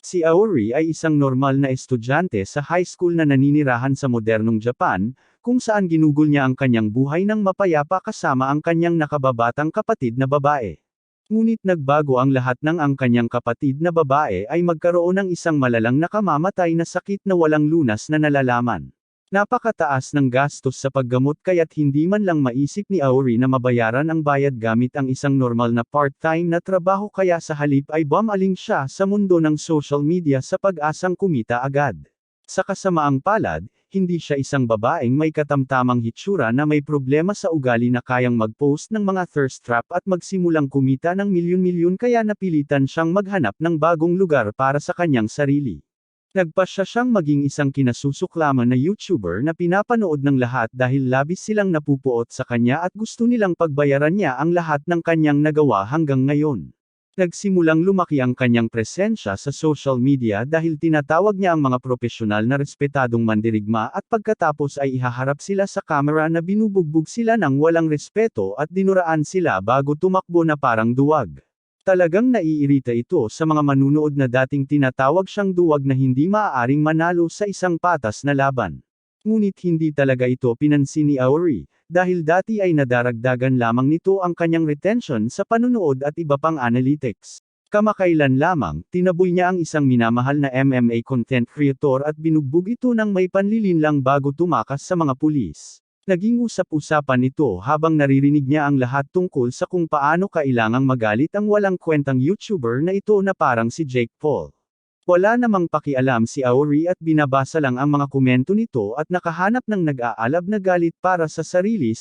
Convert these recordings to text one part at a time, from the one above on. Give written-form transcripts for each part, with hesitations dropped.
Si Aori ay isang normal na estudyante sa high school na naninirahan sa modernong Japan, kung saan ginugol niya ang kanyang buhay ng mapayapa kasama ang kanyang nakababatang kapatid na babae. Ngunit nagbago ang lahat nang ang kanyang kapatid na babae ay magkaroon ng isang malalang nakamamatay na sakit na walang lunas na nalalaman. Napakataas ng gastos sa paggamot kaya't hindi man lang maisip ni Aori na mabayaran ang bayad gamit ang isang normal na part-time na trabaho kaya sa halip ay bumaling siya sa mundo ng social media sa pag-asang kumita agad. Sa kasamaang palad, hindi siya isang babaeng may katamtamang hitsura na may problema sa ugali na kayang mag-post ng mga thirst trap at magsimulang kumita ng milyon-milyon kaya napilitan siyang maghanap ng bagong lugar para sa kanyang sarili. Nagpasya siyang maging isang kinasusuklaman na YouTuber na pinapanood ng lahat dahil labis silang napupuot sa kanya at gusto nilang pagbayaran niya ang lahat ng kanyang nagawa hanggang ngayon. Nagsimulang lumaki ang kanyang presensya sa social media dahil tinatawag niya ang mga profesional na respetadong mandirigma at pagkatapos ay ihaharap sila sa kamera na binubugbog sila ng walang respeto at dinuraan sila bago tumakbo na parang duwag. Talagang naiirita ito sa mga manunood na dating tinatawag siyang duwag na hindi maaaring manalo sa isang patas na laban. Ngunit hindi talaga ito pinansin ni Aori, dahil dati ay nadaragdagan lamang nito ang kanyang retention sa panunood at iba pang analytics. Kamakailan lamang, tinaboy niya ang isang minamahal na MMA content creator at binugbog ito ng may panlilinlang bago tumakas sa mga pulis. Naging usap-usapan ito habang naririnig niya ang lahat tungkol sa kung paano kailangang magalit ang walang kwentang YouTuber na ito na parang si Jake Paul. Wala namang pakialam si Aori at binabasa lang ang mga komento nito at nakahanap ng nag-aalab na galit para sa sarili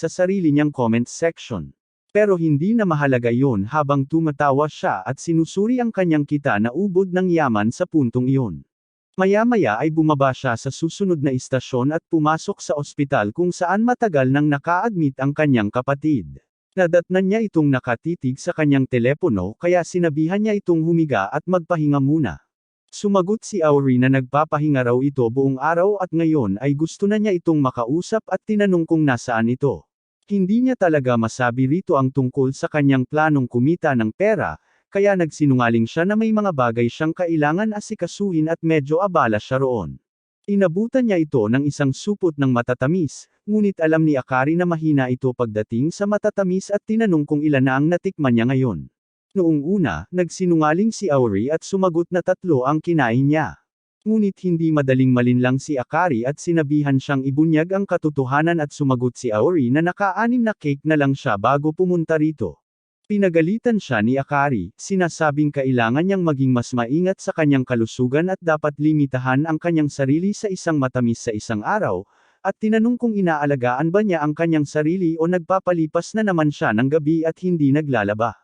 niyang comment section. Pero hindi na mahalaga iyon habang tumatawa siya at sinusuri ang kanyang kita na ubod ng yaman sa puntong iyon. Maya-maya ay bumaba siya sa susunod na istasyon at pumasok sa ospital kung saan matagal nang naka-admit ang kanyang kapatid. Nadatnan niya itong nakatitig sa kanyang telepono kaya sinabihan niya itong humiga at magpahinga muna. Sumagot si Aori na nagpapahinga raw ito buong araw at ngayon ay gusto na niya itong makausap at tinanong kung nasaan ito. Hindi niya talaga masabi rito ang tungkol sa kanyang planong kumita ng pera, kaya nagsinungaling siya na may mga bagay siyang kailangan asikasuhin at medyo abala siya roon. Inabutan niya ito ng isang supot ng matatamis, ngunit alam ni Akari na mahina ito pagdating sa matatamis at tinanong kung ilan na ang natikman niya ngayon. Noong una, nagsinungaling si Aori at sumagot na 3 ang kinain niya. Ngunit hindi madaling malinlang si Akari at sinabihan siyang ibunyag ang katotohanan at sumagot si Aori na naka-6 na cake na lang siya bago pumunta rito. Pinagalitan siya ni Akari, sinasabing kailangan niyang maging mas maingat sa kanyang kalusugan at dapat limitahan ang kanyang sarili sa isang matamis sa isang araw, at tinanong kung inaalagaan ba niya ang kanyang sarili o nagpapalipas na naman siya ng gabi at hindi naglalaba.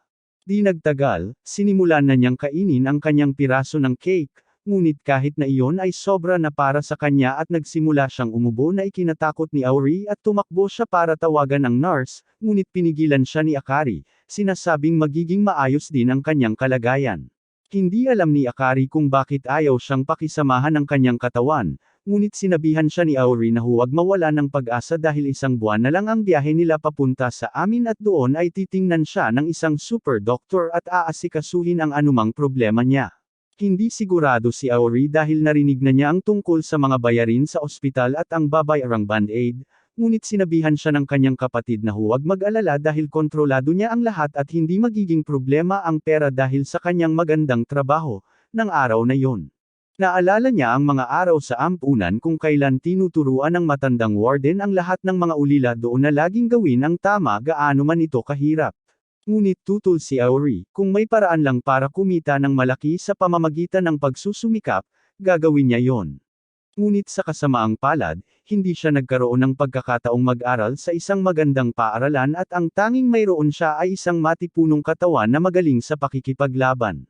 Di nagtagal, sinimulan na niyang kainin ang kanyang piraso ng cake, ngunit kahit na iyon ay sobra na para sa kanya at nagsimula siyang umubo na ikinatakot ni Aori at tumakbo siya para tawagan ang nurse, ngunit pinigilan siya ni Akari, sinasabing magiging maayos din ang kanyang kalagayan. Hindi alam ni Akari kung bakit ayaw siyang pakisamahan ng kanyang katawan, ngunit sinabihan siya ni Aori na huwag mawala ng pag-asa dahil 1 buwan na lang ang biyahe nila papunta sa amin at doon ay titingnan siya ng isang super doctor at aasikasuhin ang anumang problema niya. Hindi sigurado si Aori dahil narinig na niya ang tungkol sa mga bayarin sa ospital at ang babayarang band-aid, ngunit sinabihan siya ng kanyang kapatid na huwag mag-alala dahil kontrolado niya ang lahat at hindi magiging problema ang pera dahil sa kanyang magandang trabaho, ng araw na yon. Naalala niya ang mga araw sa ampunan kung kailan tinuturuan ng matandang warden ang lahat ng mga ulila doon na laging gawin ang tama gaano man ito kahirap. Ngunit tutol si Aori, kung may paraan lang para kumita ng malaki sa pamamagitan ng pagsusumikap, gagawin niya yon. Ngunit sa kasamaang palad, hindi siya nagkaroon ng pagkakataong mag-aral sa isang magandang paaralan at ang tanging mayroon siya ay isang matipunong katawan na magaling sa pakikipaglaban.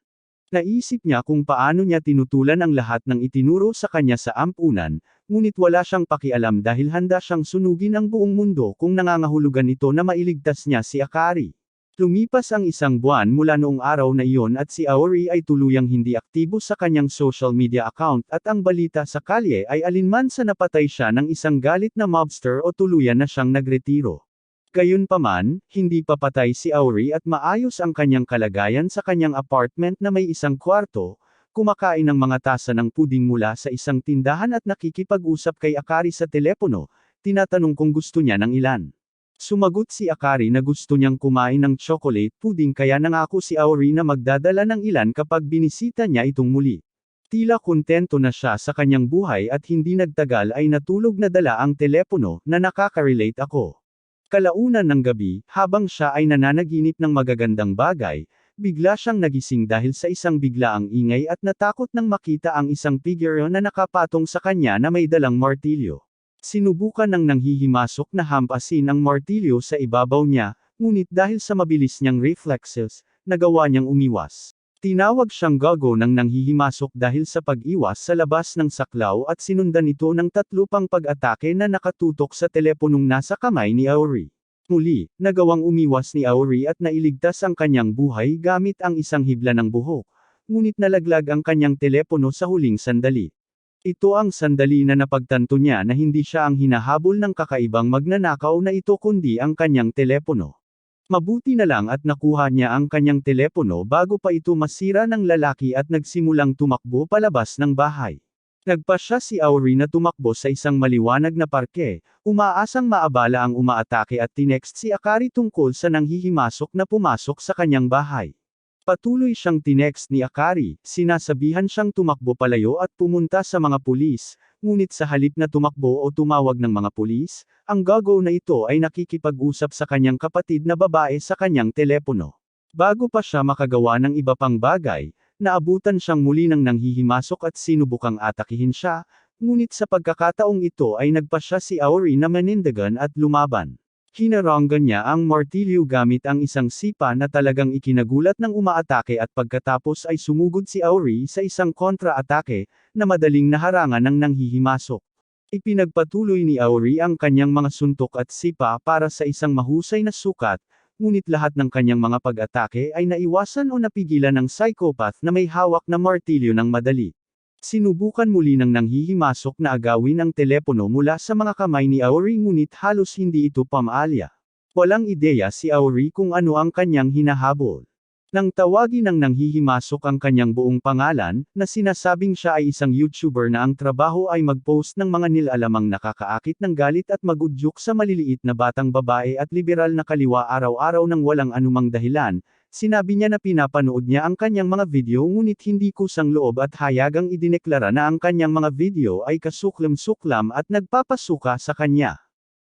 Naisip niya kung paano niya tinutulan ang lahat ng itinuro sa kanya sa ampunan, ngunit wala siyang pakialam dahil handa siyang sunugin ang buong mundo kung nangangahulugan ito na mailigtas niya si Akari. Lumipas ang 1 buwan mula noong araw na iyon at si Aori ay tuluyang hindi aktibo sa kanyang social media account at ang balita sa kalye ay alinman sa napatay siya ng isang galit na mobster o tuluyan na siyang nagretiro. Gayunpaman, hindi pa patay si Aori at maayos ang kanyang kalagayan sa kanyang apartment na may 1 kwarto, kumakain ng mga tasa ng puding mula sa isang tindahan at nakikipag-usap kay Akari sa telepono, tinatanong kung gusto niya ng ilan. Sumagot si Akari na gusto niyang kumain ng chocolate pudding kaya nangako si Aori na magdadala ng ilan kapag binisita niya itong muli. Tila kontento na siya sa kanyang buhay at hindi nagtagal ay natulog na dala ang telepono na nakaka-relate ako. Kalaunan ng gabi, habang siya ay nananaginip ng magagandang bagay, bigla siyang nagising dahil sa isang biglaang ingay at natakot nang makita ang isang figure na nakapatong sa kanya na may dalang martilyo. Sinubukan ng nanghihimasok na hampasin ang martilyo sa ibabaw niya, ngunit dahil sa mabilis niyang reflexes, nagawa niyang umiwas. Tinawag siyang gago ng nanghihimasok dahil sa pag-iwas sa labas ng saklaw at sinundan ito ng 3 pang pag-atake na nakatutok sa teleponong nasa kamay ni Aori. Muli, nagawang umiwas ni Aori at nailigtas ang kanyang buhay gamit ang isang hibla ng buhok, ngunit nalaglag ang kanyang telepono sa huling sandali. Ito ang sandali na napagtanto niya na hindi siya ang hinahabol ng kakaibang magnanakaw na ito kundi ang kanyang telepono. Mabuti na lang at nakuha niya ang kanyang telepono bago pa ito masira ng lalaki at nagsimulang tumakbo palabas ng bahay. Nagpasya si Aori na tumakbo sa isang maliwanag na parke, umaasang maabala ang umaatake at tinext si Akari tungkol sa nanghihimasok na pumasok sa kanyang bahay. Patuloy siyang tinext ni Akari, sinasabihan siyang tumakbo palayo at pumunta sa mga pulis, ngunit sa halip na tumakbo o tumawag ng mga pulis, ang gago na ito ay nakikipag-usap sa kanyang kapatid na babae sa kanyang telepono. Bago pa siya makagawa ng iba pang bagay, naabutan siyang muli ng nanghihimasok at sinubukang atakihin siya, ngunit sa pagkakataong ito ay nagpasya si Aori na manindigan at lumaban. Hinaranggan niya ang martilyo gamit ang isang sipa na talagang ikinagulat ng umaatake at pagkatapos ay sumugod si Aori sa isang kontra-atake, na madaling naharangan ng nanghihimasok. Ipinagpatuloy ni Aori ang kanyang mga suntok at sipa para sa isang mahusay na sukat, ngunit lahat ng kanyang mga pag-atake ay naiwasan o napigilan ng psychopath na may hawak na martilyo ng madali. Sinubukan muli ng nanghihimasok na agawin ang telepono mula sa mga kamay ni Aori ngunit halos hindi ito pamaalya. Walang ideya si Aori kung ano ang kanyang hinahabol. Nang tawagin ng nanghihimasok ang kanyang buong pangalan, na sinasabing siya ay isang YouTuber na ang trabaho ay mag-post ng mga nilalamang nakakaakit ng galit at magudyok sa maliliit na batang babae at liberal na kaliwa araw-araw ng walang anumang dahilan, sinabi niya na pinapanood niya ang kanyang mga video ngunit hindi kusang loob at hayagang idineklara na ang kanyang mga video ay kasuklam-suklam at nagpapasuka sa kanya.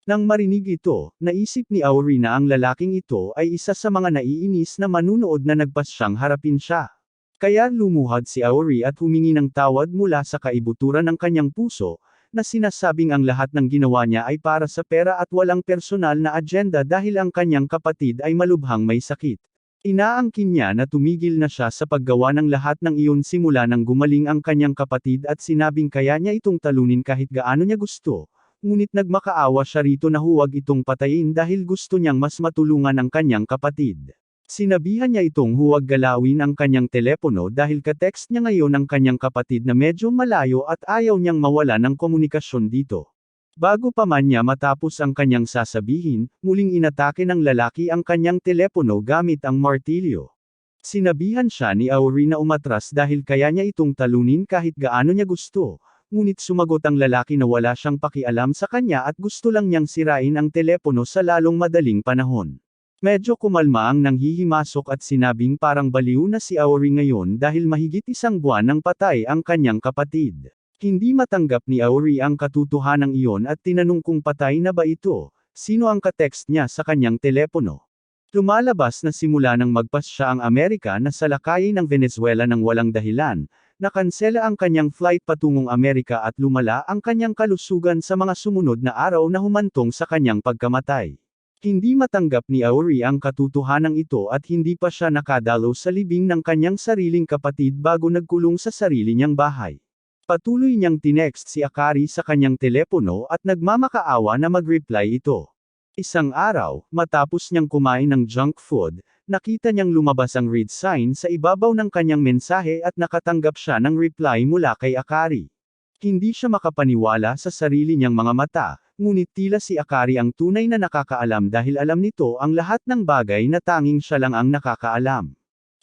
Nang marinig ito, naisip ni Aori na ang lalaking ito ay isa sa mga naiinis na manunood na nagpasyang harapin siya. Kaya lumuhad si Aori at humingi ng tawad mula sa kaibuturan ng kanyang puso, na sinasabing ang lahat ng ginawa niya ay para sa pera at walang personal na agenda dahil ang kanyang kapatid ay malubhang may sakit. Inaangkin niya na tumigil na siya sa paggawa ng lahat ng iyon simula nang gumaling ang kanyang kapatid at sinabing kaya niya itong talunin kahit gaano niya gusto. Ngunit nagmakaawa siya rito na huwag itong patayin dahil gusto niyang mas matulungan ang kanyang kapatid. Sinabihan niya itong huwag galawin ang kanyang telepono dahil ka-text niya ngayon ang kanyang kapatid na medyo malayo at ayaw niyang mawala ng komunikasyon dito. Bago pa man niya matapos ang kanyang sasabihin, muling inatake ng lalaki ang kanyang telepono gamit ang martilyo. Sinabihan siya ni Aori na umatras dahil kaya niya itong talunin kahit gaano niya gusto. Ngunit sumagot ang lalaki na wala siyang pakialam sa kanya at gusto lang niyang sirain ang telepono sa lalong madaling panahon. Medyo kumalma ang nanghihimasok at sinabing parang baliw na si Aori ngayon dahil mahigit 1 buwan nang patay ang kanyang kapatid. Hindi matanggap ni Aori ang katotohanan iyon at tinanong kung patay na ba ito, sino ang ka-text niya sa kanyang telepono. Lumalabas na simula nang magpasya ang Amerika na salakayin ng Venezuela ng walang dahilan, nakansela ang kanyang flight patungong Amerika at lumala ang kanyang kalusugan sa mga sumunod na araw na humantong sa kanyang pagkamatay. Hindi matanggap ni Aori ang katotohanan ito at hindi pa siya nakadalo sa libing ng kanyang sariling kapatid bago nagkulong sa sarili niyang bahay. Patuloy niyang tinext si Akari sa kanyang telepono at nagmamakaawa na mag-reply ito. Isang araw, matapos niyang kumain ng junk food, nakita niyang lumabas ang read sign sa ibabaw ng kanyang mensahe at nakatanggap siya ng reply mula kay Akari. Hindi siya makapaniwala sa sarili niyang mga mata, ngunit tila si Akari ang tunay na nakakaalam dahil alam nito ang lahat ng bagay na tanging siya lang ang nakakaalam.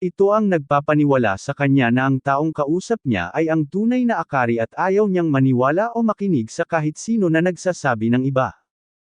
Ito ang nagpapaniwala sa kanya na ang taong kausap niya ay ang tunay na Akari at ayaw niyang maniwala o makinig sa kahit sino na nagsasabi ng iba.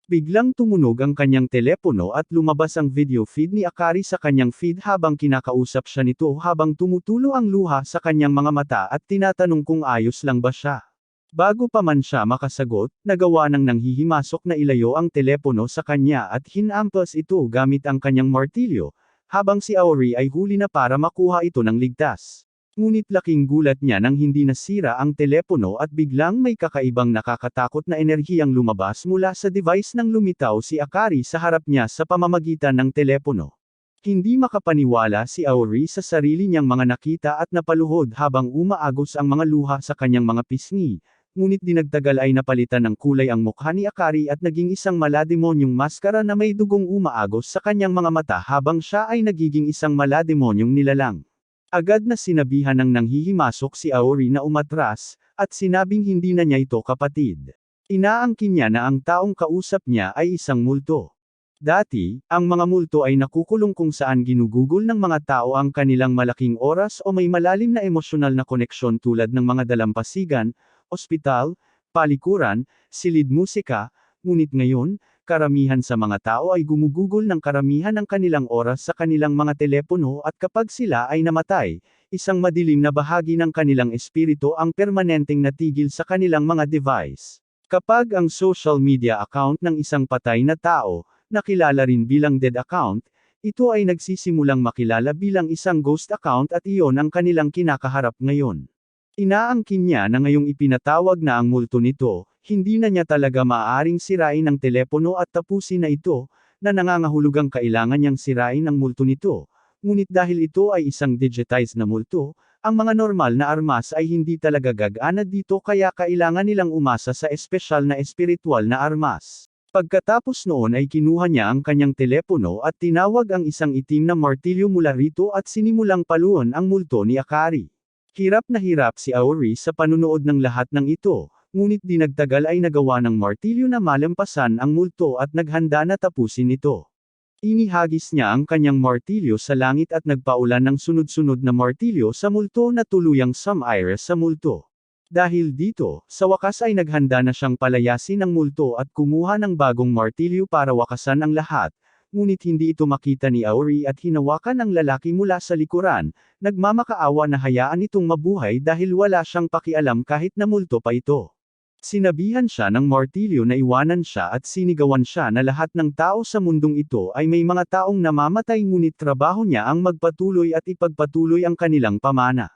Biglang tumunog ang kanyang telepono at lumabas ang video feed ni Akari sa kanyang feed habang kinakausap siya nito habang tumutulo ang luha sa kanyang mga mata at tinatanong kung ayos lang ba siya. Bago pa man siya makasagot, nagawa ng nanghihimasok na ilayo ang telepono sa kanya at hinampas ito gamit ang kanyang martilyo, habang si Aori ay huli na para makuha ito ng ligtas. Ngunit laking gulat niya nang hindi nasira ang telepono at biglang may kakaibang nakakatakot na enerhiyang lumabas mula sa device nang lumitaw si Akari sa harap niya sa pamamagitan ng telepono. Hindi makapaniwala si Aori sa sarili niyang mga nakita at napaluhod habang umaagos ang mga luha sa kanyang mga pisngi. Ngunit dinagtagal ay napalitan ng kulay ang mukha ni Akari at naging isang malademonyong maskara na may dugong umaagos sa kanyang mga mata habang siya ay nagiging isang malademonyong nilalang. Agad na sinabihan ng nanghihimasok si Aori na umatras, at sinabing hindi na niya ito kapatid. Inaangkin niya na ang taong kausap niya ay isang multo. Dati, ang mga multo ay nakukulong kung saan ginugugol ng mga tao ang kanilang malaking oras o may malalim na emosyonal na koneksyon tulad ng mga dalampasigan, ospital, palikuran, silid musika, ngunit ngayon, karamihan sa mga tao ay gumugugol ng karamihan ng kanilang oras sa kanilang mga telepono at kapag sila ay namatay, isang madilim na bahagi ng kanilang espiritu ang permanenteng natigil sa kanilang mga device. Kapag ang social media account ng isang patay na tao, nakilala rin bilang dead account, ito ay nagsisimulang makilala bilang isang ghost account at iyon ang kanilang kinakaharap ngayon. Inaangkin niya na ngayong ipinatawag na ang multo nito, hindi na niya talaga maaaring sirain ang telepono at tapusin na ito, na nangangahulugang kailangan niyang sirain ang multo nito. Ngunit dahil ito ay isang digitized na multo, ang mga normal na armas ay hindi talaga gagana dito kaya kailangan nilang umasa sa espesyal na espiritual na armas. Pagkatapos noon ay kinuha niya ang kanyang telepono at tinawag ang isang itim na martilyo mula rito at sinimulang paluon ang multo ni Akari. Hirap na hirap si Aori sa panunood ng lahat ng ito, ngunit di nagtagal ay nagawa ng martilyo na malampasan ang multo at naghanda na tapusin ito. Inihagis niya ang kanyang martilyo sa langit at nagpaulan ng sunod-sunod na martilyo sa multo na tuluyang sumire sa multo. Dahil dito, sa wakas ay naghanda na siyang palayasin ang multo at kumuha ng bagong martilyo para wakasan ang lahat. Ngunit hindi ito makita ni Aori at hinawakan ang lalaki mula sa likuran, nagmamakaawa na hayaan itong mabuhay dahil wala siyang pakialam kahit na multo pa ito. Sinabihan siya ng martilyo na iwanan siya at sinigawan siya na lahat ng tao sa mundong ito ay may mga taong namamatay ngunit trabaho niya ang magpatuloy at ipagpatuloy ang kanilang pamana.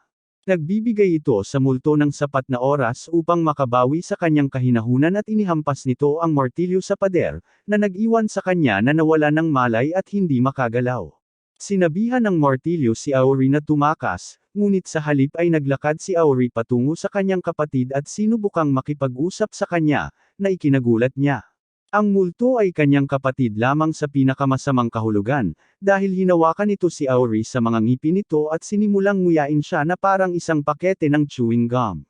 Nagbibigay ito sa multo ng sapat na oras upang makabawi sa kanyang kahinahunan at inihampas nito ang martilyo sa pader, na nag-iwan sa kanya na nawala ng malay at hindi makagalaw. Sinabihan ng martilyo si Aori na tumakas, ngunit sa halip ay naglakad si Aori patungo sa kanyang kapatid at sinubukang makipag-usap sa kanya, na ikinagulat niya. Ang multo ay kanyang kapatid lamang sa pinakamasamang kahulugan, dahil hinawakan ito si Aori sa mga ngipin nito at sinimulang nguyain siya na parang isang pakete ng chewing gum.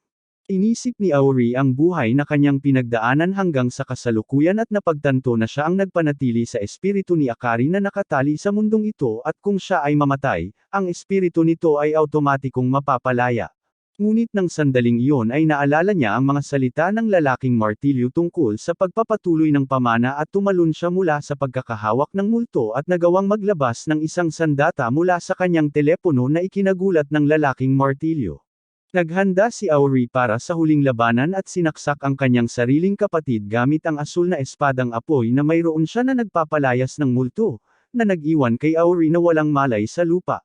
Inisip ni Aori ang buhay na kanyang pinagdaanan hanggang sa kasalukuyan at napagtanto na siya ang nagpanatili sa espiritu ni Akari na nakatali sa mundong ito at kung siya ay mamatay, ang espiritu nito ay automatikong mapapalaya. Ngunit nang sandaling iyon ay naalala niya ang mga salita ng lalaking martilyo tungkol sa pagpapatuloy ng pamana at tumalon siya mula sa pagkakahawak ng multo at nagawang maglabas ng isang sandata mula sa kanyang telepono na ikinagulat ng lalaking martilyo. Naghanda si Aori para sa huling labanan at sinaksak ang kanyang sariling kapatid gamit ang asul na espadang apoy na mayroon siya na nagpapalayas ng multo, na nag-iwan kay Aori na walang malay sa lupa.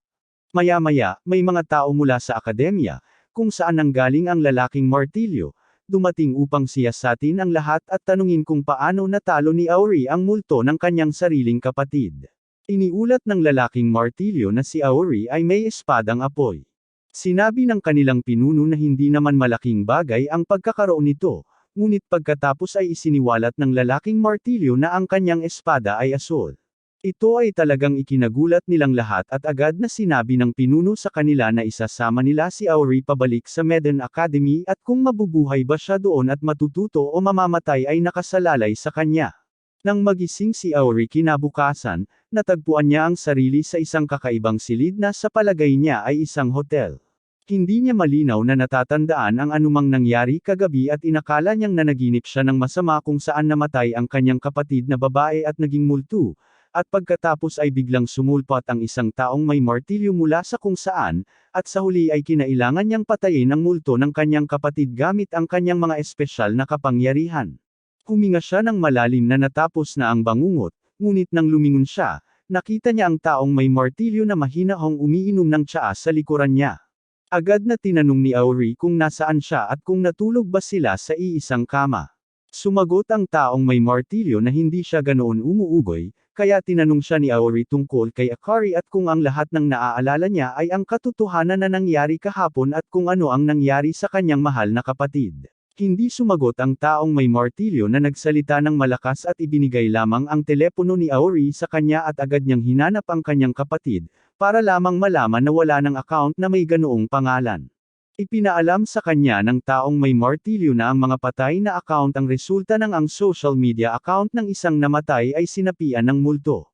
Maya-maya, may mga tao mula sa akademya, kung saan nanggaling ang lalaking martilyo, dumating upang siyasatin ang lahat at tanungin kung paano natalo ni Aori ang multo ng kanyang sariling kapatid. Iniulat ng lalaking martilyo na si Aori ay may espadang apoy. Sinabi ng kanilang pinuno na hindi naman malaking bagay ang pagkakaroon nito, ngunit pagkatapos ay isiniwalat ng lalaking martilyo na ang kanyang espada ay asul. Ito ay talagang ikinagulat nilang lahat at agad na sinabi ng pinuno sa kanila na isasama nila si Aori pabalik sa Medan Academy at kung mabubuhay ba siya doon at matututo o mamamatay ay nakasalalay sa kanya. Nang magising si Aori kinabukasan, Natagpuan niya ang sarili sa isang kakaibang silid na sa palagay niya ay isang hotel. Hindi niya malinaw na natatandaan ang anumang nangyari kagabi at inakala niyang nanaginip siya ng masama kung saan namatay ang kanyang kapatid na babae at naging multo, at pagkatapos ay biglang sumulpot ang isang taong may martilyo mula sa kung saan, at sa huli ay kinailangan niyang patayin ang multo ng kanyang kapatid gamit ang kanyang mga espesyal na kapangyarihan. Huminga siya ng malalim na natapos na ang bangungot, ngunit nang lumingon siya, nakita niya ang taong may martilyo na mahinahong umiinom ng tsaa sa likuran niya. Agad na tinanong ni Auri kung nasaan siya at kung natulog ba sila sa iisang kama. Sumagot ang taong may martilyo na hindi siya ganoon umuugoy, kaya tinanong siya ni Auri tungkol kay Akari at kung ang lahat ng naaalala niya ay ang katotohanan na nangyari kahapon at kung ano ang nangyari sa kanyang mahal na kapatid. Hindi sumagot ang taong may martilyo na nagsalita ng malakas at ibinigay lamang ang telepono ni Auri sa kanya at agad niyang hinanap ang kanyang kapatid, para lamang malaman na wala ng account na may ganoong pangalan. Ipinaalam sa kanya ng taong may martilyo na ang mga patay na account ang resulta ng ang social media account ng isang namatay ay sinapian ng multo.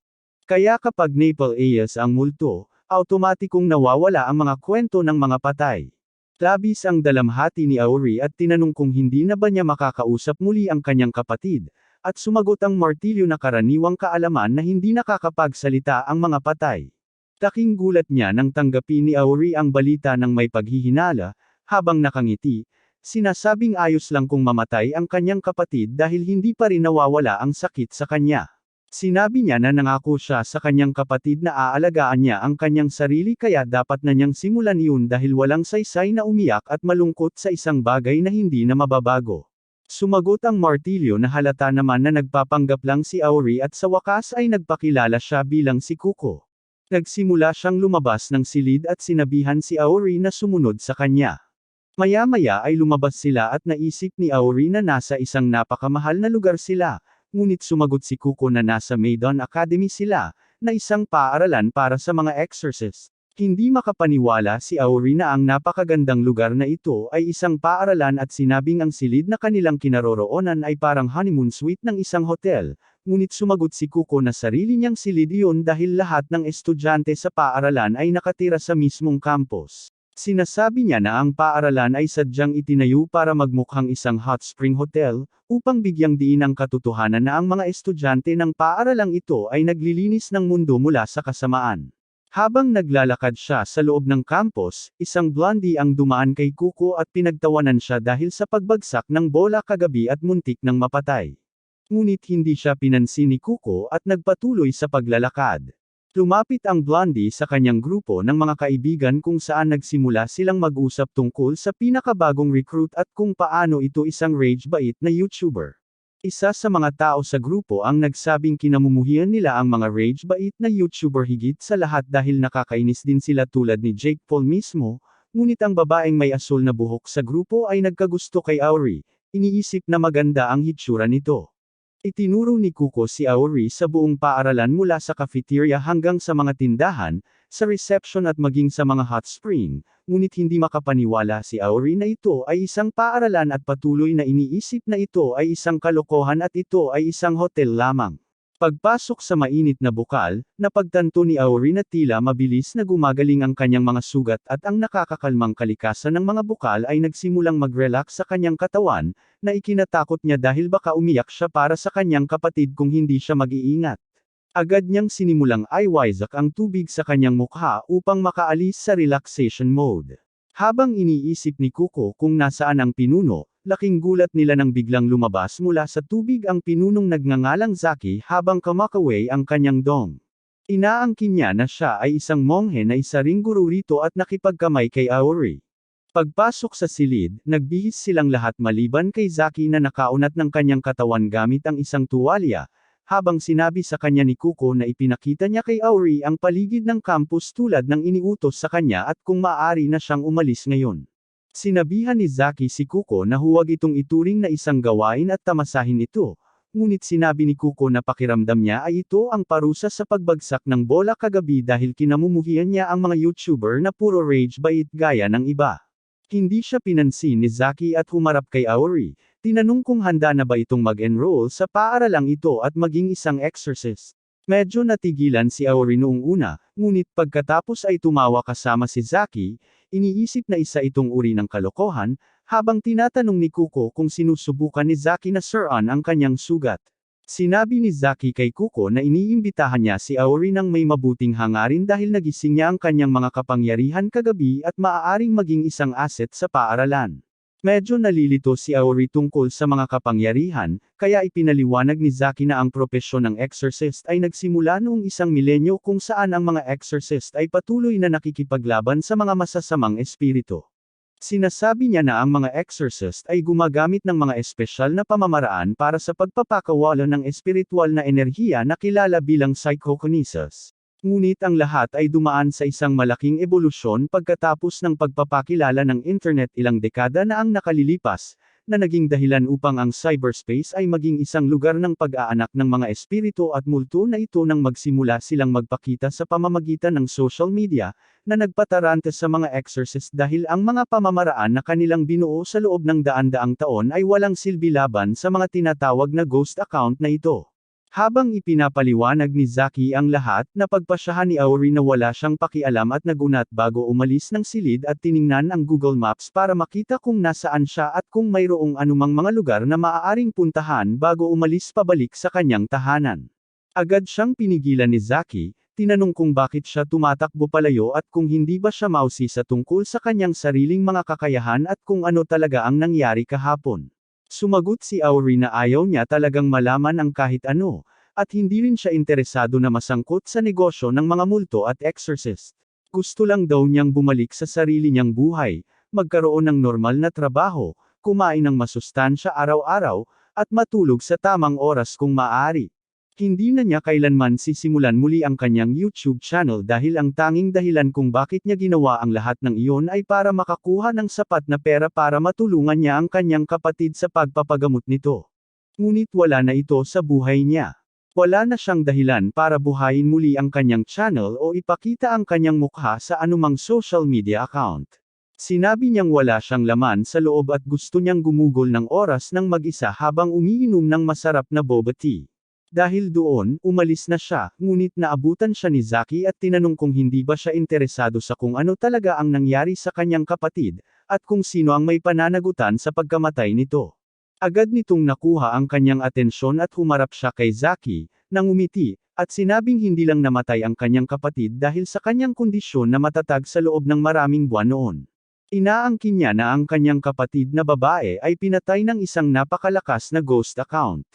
Kaya kapag Naples Ayers ang multo, automatikong nawawala ang mga kwento ng mga patay. Labis ang dalamhati ni Auri at tinanong kung hindi na ba niya makakausap muli ang kanyang kapatid, at sumagot ang martilyo na karaniwang kaalaman na hindi nakakapagsalita ang mga patay. Laking gulat niya nang tanggapin ni Auri ang balita ng may paghihinala, habang nakangiti, sinasabing ayos lang kung mamatay ang kanyang kapatid dahil hindi pa rin nawawala ang sakit sa kanya. Sinabi niya na nangako siya sa kanyang kapatid na aalagaan niya ang kanyang sarili kaya dapat na niyang simulan iyon dahil walang saysay na umiyak at malungkot sa isang bagay na hindi na mababago. Sumagot ang martilyo na halata naman na nagpapanggap lang si Auri at sa wakas ay nagpakilala siya bilang si Kuko. Nagsimula siyang lumabas ng silid at sinabihan si Auri na sumunod sa kanya. Maya-maya ay lumabas sila at naisip ni Auri na nasa isang napakamahal na lugar sila. Ngunit sumagot si Kuko na nasa Maidon Academy sila, na isang paaralan para sa mga exorcist. Hindi makapaniwala si Auri na ang napakagandang lugar na ito ay isang paaralan at sinabing ang silid na kanilang kinaroroonan ay parang honeymoon suite ng isang hotel, ngunit sumagot si Kuko na sarili niyang silid iyon dahil lahat ng estudyante sa paaralan ay nakatira sa mismong campus. Sinasabi niya na ang paaralan ay sadyang itinayo para magmukhang isang hot spring hotel, upang bigyang diin ang katotohanan na ang mga estudyante ng paaralang ito ay naglilinis ng mundo mula sa kasamaan. Habang naglalakad siya sa loob ng campus, isang blondie ang dumaan kay Kuko at pinagtawanan siya dahil sa pagbagsak ng bola kagabi at muntik ng mapatay. Ngunit hindi siya pinansin ni Kuko at nagpatuloy sa paglalakad. Lumapit ang blondie sa kanyang grupo ng mga kaibigan kung saan nagsimula silang mag-usap tungkol sa pinakabagong recruit at kung paano ito isang rage-bait na YouTuber. Isa sa mga tao sa grupo ang nagsabing kinamumuhian nila ang mga rage-bait na YouTuber higit sa lahat dahil nakakainis din sila tulad ni Jake Paul mismo, ngunit ang babaeng may asul na buhok sa grupo ay nagkagusto kay Auri, iniisip na maganda ang hitsura nito. Itinuro ni Kuko si Auri sa buong paaralan mula sa cafeteria hanggang sa mga tindahan, sa reception at maging sa mga hot spring, ngunit hindi makapaniwala si Auri na ito ay isang paaralan at patuloy na iniisip na ito ay isang kalokohan at ito ay isang hotel lamang. Pagpasok sa mainit na bukal, napagtanto ni Auri na tila mabilis na gumagaling ang kanyang mga sugat at ang nakakakalmang kalikasan ng mga bukal ay nagsimulang mag-relax sa kanyang katawan, na ikinatakot niya dahil baka umiyak siya para sa kanyang kapatid kung hindi siya mag-iingat. Agad niyang sinimulang iwasak ang tubig sa kanyang mukha upang makaalis sa relaxation mode. Habang iniisip ni Kuko kung nasaan ang pinuno, laking gulat nila nang biglang lumabas mula sa tubig ang pinunong nagngangalang Zaki habang kumakaway ang kanyang dong. Inaangkin niya na siya ay isang monghe na isa ring guru rito at nakipagkamay kay Auri. Pagpasok sa silid, nagbihis silang lahat maliban kay Zaki na nakaunat ng kanyang katawan gamit ang isang tuwalya, habang sinabi sa kanya ni Kuko na ipinakita niya kay Auri ang paligid ng campus tulad ng iniutos sa kanya at kung maaari na siyang umalis ngayon. Sinabihan ni Zaki si Kuko na huwag itong ituring na isang gawain at tamasahin ito, ngunit sinabi ni Kuko na pakiramdam niya ay ito ang parusa sa pagbagsak ng bola kagabi dahil kinamumuhian niya ang mga YouTuber na puro rage bait gaya ng iba. Hindi siya pinansin ni Zaki at humarap kay Auri, tinanong kung handa na ba itong mag-enroll sa paaralang ito at maging isang exorcist. Medyo natigilan si Aori noong una, ngunit pagkatapos ay tumawa kasama si Zaki, iniisip na isa itong uri ng kalokohan, habang tinatanong ni Kuko kung sinusubukan ni Zaki na siraan ang kanyang sugat. Sinabi ni Zaki kay Kuko na iniimbitahan niya si Aori ng may mabuting hangarin dahil nagising niya ang kanyang mga kapangyarihan kagabi at maaaring maging isang asset sa paaralan. Medyo nalilito si Aori tungkol sa mga kapangyarihan, kaya ipinaliwanag ni Zaki na ang propesyon ng exorcist ay nagsimula noong isang milenyo kung saan ang mga exorcist ay patuloy na nakikipaglaban sa mga masasamang espiritu. Sinasabi niya na ang mga exorcist ay gumagamit ng mga espesyal na pamamaraan para sa pagpapakawala ng espiritual na enerhiya na kilala bilang psychokinesis. Ngunit ang lahat ay dumaan sa isang malaking ebolusyon pagkatapos ng pagpapakilala ng internet ilang dekada na ang nakalilipas, na naging dahilan upang ang cyberspace ay maging isang lugar ng pag-aanak ng mga espiritu at multo na ito nang magsimula silang magpakita sa pamamagitan ng social media, na nagpataranta sa mga exorcist dahil ang mga pamamaraan na kanilang binuo sa loob ng daan-daang taon ay walang silbi laban sa mga tinatawag na ghost account na ito. Habang ipinapaliwanag ni Zaki ang lahat, napagpasyahan ni Aori na wala siyang pakialam at nagunat bago umalis ng silid at tiningnan ang Google Maps para makita kung nasaan siya at kung mayroong anumang mga lugar na maaaring puntahan bago umalis pabalik sa kanyang tahanan. Agad siyang pinigilan ni Zaki, tinanong kung bakit siya tumatakbo palayo at kung hindi ba siya mausisa tungkol sa kanyang sariling mga kakayahan at kung ano talaga ang nangyari kahapon. Sumagot si Aori na ayaw niya talagang malaman ang kahit ano, at hindi rin siya interesado na masangkot sa negosyo ng mga multo at exorcist. Gusto lang daw niyang bumalik sa sarili niyang buhay, magkaroon ng normal na trabaho, kumain ng masustansya araw-araw, at matulog sa tamang oras kung maaari. Hindi na niya kailanman sisimulan muli ang kanyang YouTube channel dahil ang tanging dahilan kung bakit niya ginawa ang lahat ng iyon ay para makakuha ng sapat na pera para matulungan niya ang kanyang kapatid sa pagpapagamot nito. Ngunit wala na ito sa buhay niya. Wala na siyang dahilan para buhayin muli ang kanyang channel o ipakita ang kanyang mukha sa anumang social media account. Sinabi niyang wala siyang laman sa loob at gusto niyang gumugol ng oras ng mag-isa habang umiinom ng masarap na boba tea. Dahil doon, umalis na siya, ngunit naabutan siya ni Zaki at tinanong kung hindi ba siya interesado sa kung ano talaga ang nangyari sa kanyang kapatid, at kung sino ang may pananagutan sa pagkamatay nito. Agad nitong nakuha ang kanyang atensyon at humarap siya kay Zaki, nang umiti, at sinabing hindi lang namatay ang kanyang kapatid dahil sa kanyang kondisyon na matatag sa loob ng maraming buwan noon. Inaangkin niya na ang kanyang kapatid na babae ay pinatay ng isang napakalakas na ghost account.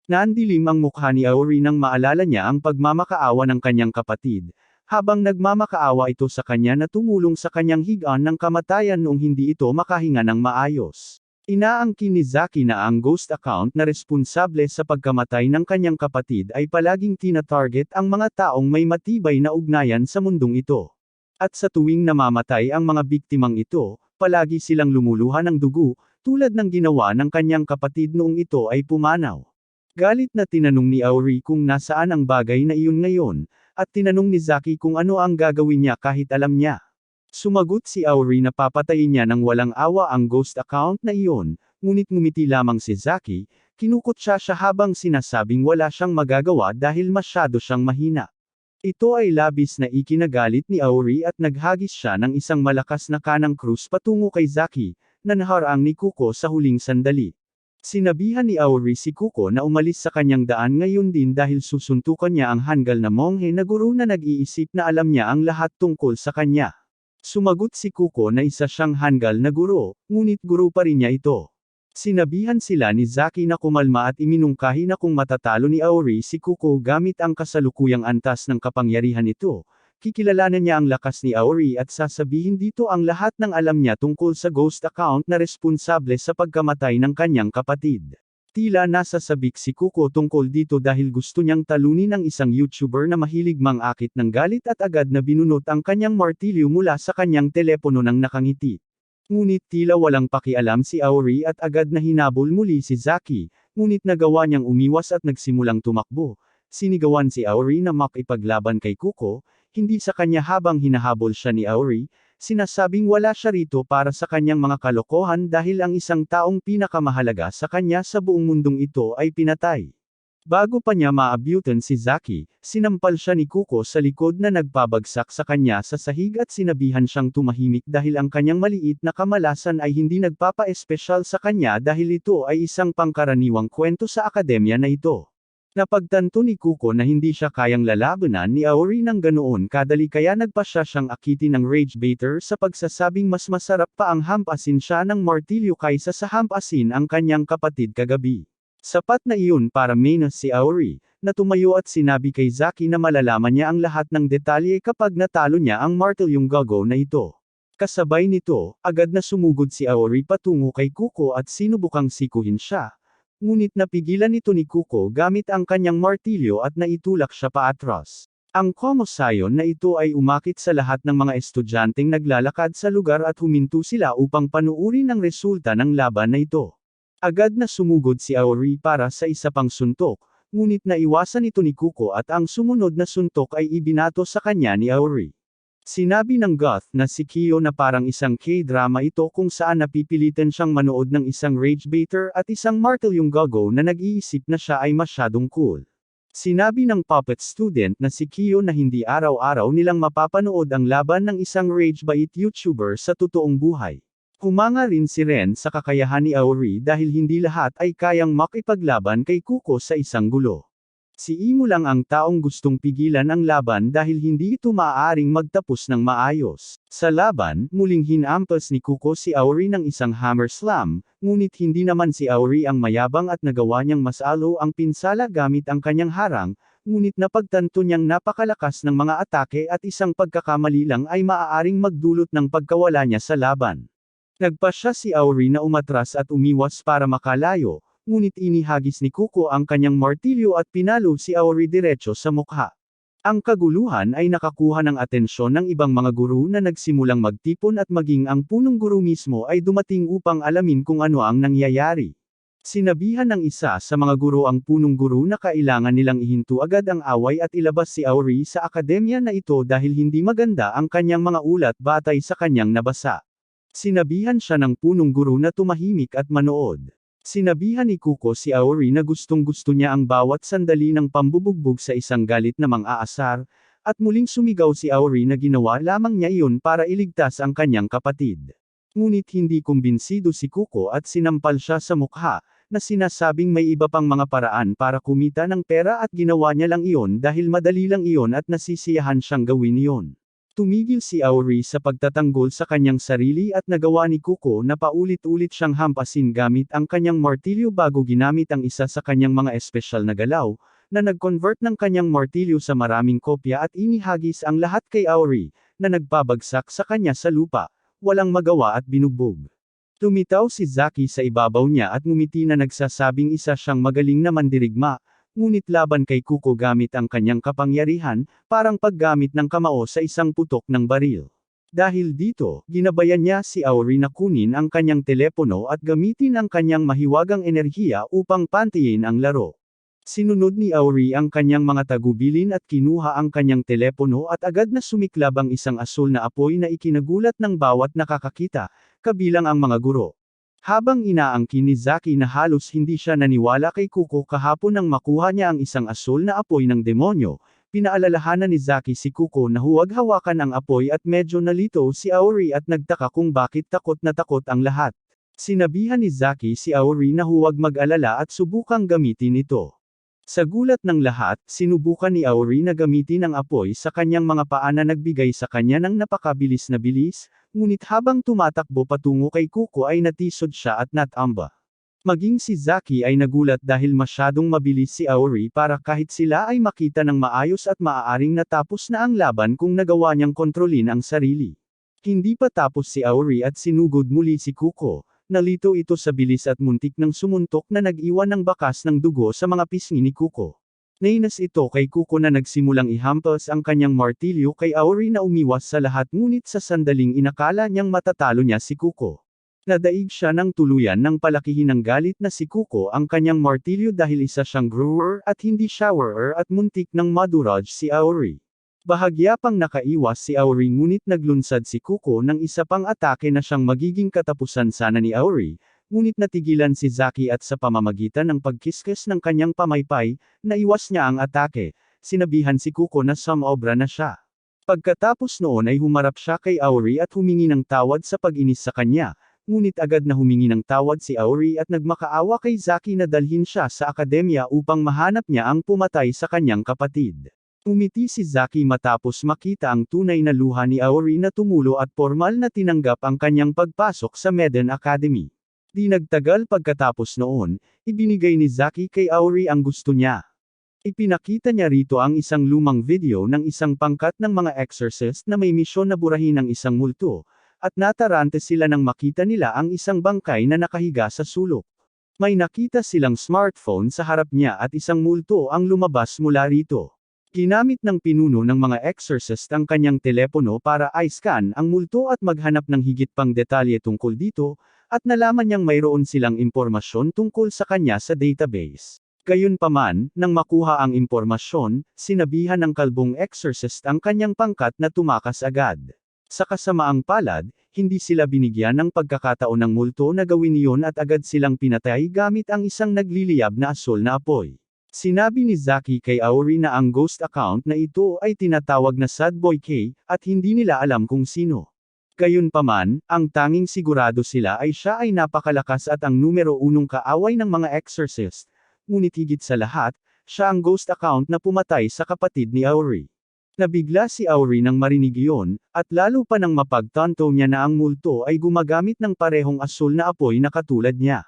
Nandilim ang mukha ni Aori nang maalala niya ang pagmamakaawa ng kanyang kapatid, habang nagmamakaawa ito sa kanya na tumulong sa kanyang higaan ng kamatayan noong hindi ito makahinga ng maayos. Inaangkin ni Zaki na ang ghost account na responsable sa pagkamatay ng kanyang kapatid ay palaging tina-target ang mga taong may matibay na ugnayan sa mundong ito. At sa tuwing namamatay ang mga biktimang ito, palagi silang lumuluha ng dugo, tulad ng ginawa ng kanyang kapatid noong ito ay pumanaw. Galit na tinanong ni Aori kung nasaan ang bagay na iyon ngayon, at tinanong ni Zaki kung ano ang gagawin niya kahit alam niya. Sumagot si Aori na papatayin niya ng walang awa ang ghost account na iyon, ngunit ngumiti lamang si Zaki, kinukutya siya habang sinasabing wala siyang magagawa dahil masyado siyang mahina. Ito ay labis na ikinagalit ni Aori at naghagis siya ng isang malakas na kanang krus patungo kay Zaki, na naharang ni Kuko sa huling sandali. Sinabihan ni Aori si Kuko na umalis sa kanyang daan ngayon din dahil susuntukan niya ang hanggal na monghe na guro na nag-iisip na alam niya ang lahat tungkol sa kanya. Sumagot si Kuko na isa siyang hanggal na guro, ngunit guro pa rin niya ito. Sinabihan sila ni Zaki na kumalma at iminungkahi na kung matatalo ni Aori si Kuko gamit ang kasalukuyang antas ng kapangyarihan nito, kikilalanan niya ang lakas ni Aori at sasabihin dito ang lahat ng alam niya tungkol sa ghost account na responsable sa pagkamatay ng kanyang kapatid. Tila nasasabik si Kuko tungkol dito dahil gusto niyang talunin ang isang YouTuber na mahilig mangakit ng galit at agad na binunot ang kanyang martilyo mula sa kanyang telepono ng nakangiti. Ngunit tila walang pakialam si Aori at agad na hinabol muli si Zaki, ngunit nagawa niyang umiwas at nagsimulang tumakbo. Sinigawan si Aori na makipaglaban kay Kuko, hindi sa kanya habang hinahabol siya ni Aori, sinasabing wala siya rito para sa kanyang mga kalokohan dahil ang isang taong pinakamahalaga sa kanya sa buong mundong ito ay pinatay. Bago pa niya maabutan si Zaki, sinampal siya ni Kuko sa likod na nagpabagsak sa kanya sa sahig at sinabihan siyang tumahimik dahil ang kanyang maliit na kamalasan ay hindi nagpapa-espesyal sa kanya dahil ito ay isang pangkaraniwang kwento sa akademya na ito. Napagtanto ni Kuko na hindi siya kayang lalabanan ni Aori ng ganoon kadali kaya nagpasya siyang akitin ng rage baiter sa pagsasabing mas masarap pa ang hampasin siya ng martilyo kaysa sa hampasin ang kanyang kapatid kagabi. Sapat na iyon para menos si Aori, na tumayo at sinabi kay Zaki na malalaman niya ang lahat ng detalye kapag natalo niya ang martilyong gago na ito. Kasabay nito, agad na sumugod si Aori patungo kay Kuko at sinubukang sikuhin siya. Ngunit napigilan ito ni Kuko gamit ang kanyang martilyo at naitulak siya paatras. Ang komosayon na ito ay umakit sa lahat ng mga estudyanteng naglalakad sa lugar at huminto sila upang panuurin ang resulta ng laban na ito. Agad na sumugod si Aori para sa isa pang suntok, ngunit naiwasan ito ni Kuko at ang sumunod na suntok ay ibinato sa kanya ni Aori. Sinabi ng goth na si Kyo na parang isang K-drama ito kung saan napipilitan siyang manood ng isang rage baiter at isang martilyong gago na nag-iisip na siya ay masyadong cool. Sinabi ng puppet student na si Kyo na hindi araw-araw nilang mapapanood ang laban ng isang rage bait YouTuber sa totoong buhay. Humanga rin si Ren sa kakayahan ni Aori dahil hindi lahat ay kayang makipaglaban kay Kuko sa isang gulo. Si Imo lang ang taong gustong pigilan ang laban dahil hindi ito maaaring magtapos ng maayos. Sa laban, muling hinampas ni Kuko si Aori ng isang hammer slam, ngunit hindi naman si Aori ang mayabang at nagawa niyang masalo ang pinsala gamit ang kanyang harang, ngunit napagtanto niyang napakalakas ng mga atake at isang pagkakamali lang ay maaaring magdulot ng pagkawala niya sa laban. Nagpasya si Aori na umatras at umiwas para makalayo, ngunit inihagis ni Kuko ang kanyang martilyo at pinalo si Aori diretso sa mukha. Ang kaguluhan ay nakakuha ng atensyon ng ibang mga guro na nagsimulang magtipon at maging ang punong guro mismo ay dumating upang alamin kung ano ang nangyayari. Sinabihan ng isa sa mga guro ang punong guro na kailangan nilang ihinto agad ang away at ilabas si Aori sa akademya na ito dahil hindi maganda ang kanyang mga ulat batay sa kanyang nabasa. Sinabihan siya ng punong guro na tumahimik at manood. Sinabihan ni Kuko si Aori na gustong-gusto niya ang bawat sandali ng pambubugbog sa isang galit na mang-aasar, at muling sumigaw si Aori na ginawa lamang niya iyon para iligtas ang kanyang kapatid. Ngunit hindi kumbinsido si Kuko at sinampal siya sa mukha, na sinasabing may iba pang mga paraan para kumita ng pera at ginawa niya lang iyon dahil madali lang iyon at nasisiyahan siyang gawin iyon. Tumigil si Aori sa pagtatanggol sa kanyang sarili at nagawa ni Kuko na paulit-ulit siyang hampasin gamit ang kanyang martilyo bago ginamit ang isa sa kanyang mga espesyal na galaw, na nag-convert ng kanyang martilyo sa maraming kopya at inihagis ang lahat kay Aori, na nagpabagsak sa kanya sa lupa, walang magawa at binugbog. Lumitaw si Zaki sa ibabaw niya at ngumiti na nagsasabing isa siyang magaling na mandirigma, ngunit laban kay Kuko gamit ang kanyang kapangyarihan, parang paggamit ng kamao sa isang putok ng baril. Dahil dito, ginabayan niya si Aori na kunin ang kanyang telepono at gamitin ang kanyang mahiwagang enerhiya upang pantayin ang laro. Sinunod ni Aori ang kanyang mga tagubilin at kinuha ang kanyang telepono at agad na sumiklab ang isang asul na apoy na ikinagulat ng bawat nakakakita, kabilang ang mga guro. Habang inaangkin ni Zaki na halos hindi siya naniwala kay Kuko kahapon nang makuha niya ang isang asul na apoy ng demonyo, pinaalalahanan ni Zaki si Kuko na huwag hawakan ang apoy at medyo nalito si Aori at nagtaka kung bakit takot na takot ang lahat. Sinabihan ni Zaki si Aori na huwag mag-alala at subukang gamitin ito. Sa gulat ng lahat, sinubukan ni Aori na gamitin ang apoy sa kanyang mga paa na nagbigay sa kanya ng napakabilis na bilis, ngunit habang tumatakbo patungo kay Kuko ay natisod siya at natamba. Maging si Zaki ay nagulat dahil masyadong mabilis si Aori para kahit sila ay makita ng maayos at maaaring natapos na ang laban kung nagawa niyang kontrolin ang sarili. Hindi pa tapos si Aori at sinugod muli si Kuko. Nalito ito sa bilis at muntik ng sumuntok na nag-iwan ng bakas ng dugo sa mga pisngi ni Kuko. Nainas ito kay Kuko na nagsimulang ihampas ang kanyang martilyo kay Aori na umiwas sa lahat ngunit sa sandaling inakala niyang matatalo niya si Kuko. Nadaig siya ng tuluyan nang palakihin ng galit na si Kuko ang kanyang martilyo dahil isa siyang grower at hindi showerer at muntik ng madurage si Aori. Bahagya pang nakaiwas si Aori ngunit naglunsad si Kuko ng isa pang atake na siyang magiging katapusan sana ni Aori, ngunit natigilan si Zaki at sa pamamagitan ng pagkiskis ng kanyang pamaypay, naiwas niya ang atake. Sinabihan si Kuko na sumobra na siya. Pagkatapos noon ay humarap siya kay Auri at humingi ng tawad sa pag-inis sa kanya, ngunit agad na humingi ng tawad si Auri at nagmakaawa kay Zaki na dalhin siya sa akademya upang mahanap niya ang pumatay sa kanyang kapatid. Umiti si Zaki matapos makita ang tunay na luha ni Auri na tumulo at formal na tinanggap ang kanyang pagpasok sa Meden Academy. Di nagtagal pagkatapos noon, ibinigay ni Zaki kay Auri ang gusto niya. Ipinakita niya rito ang isang lumang video ng isang pangkat ng mga exorcist na may misyon na burahin ang isang multo, at natarante sila nang makita nila ang isang bangkay na nakahiga sa sulok. May nakita silang smartphone sa harap niya at isang multo ang lumabas mula rito. Ginamit ng pinuno ng mga exorcist ang kanyang telepono para i-scan ang multo at maghanap ng higit pang detalye tungkol dito, at nalaman niyang mayroon silang impormasyon tungkol sa kanya sa database. Gayunpaman, nang makuha ang impormasyon, sinabihan ng kalbong exorcist ang kanyang pangkat na tumakas agad. Sa kasamaang palad, hindi sila binigyan ng pagkakataon ng multo na gawin iyon at agad silang pinatay gamit ang isang nagliliyab na asul na apoy. Sinabi ni Zaki kay Auri na ang ghost account na ito ay tinatawag na Sad Boy K, at hindi nila alam kung sino. Gayunpaman, ang tanging sigurado sila ay siya ay napakalakas at ang numero 1 kaaway ng mga exorcist. Ngunit higit sa lahat, siya ang ghost account na pumatay sa kapatid ni Auri. Nabigla si Auri nang marinig iyon, at lalo pa nang mapagtanto niya na ang multo ay gumagamit ng parehong asul na apoy na katulad niya.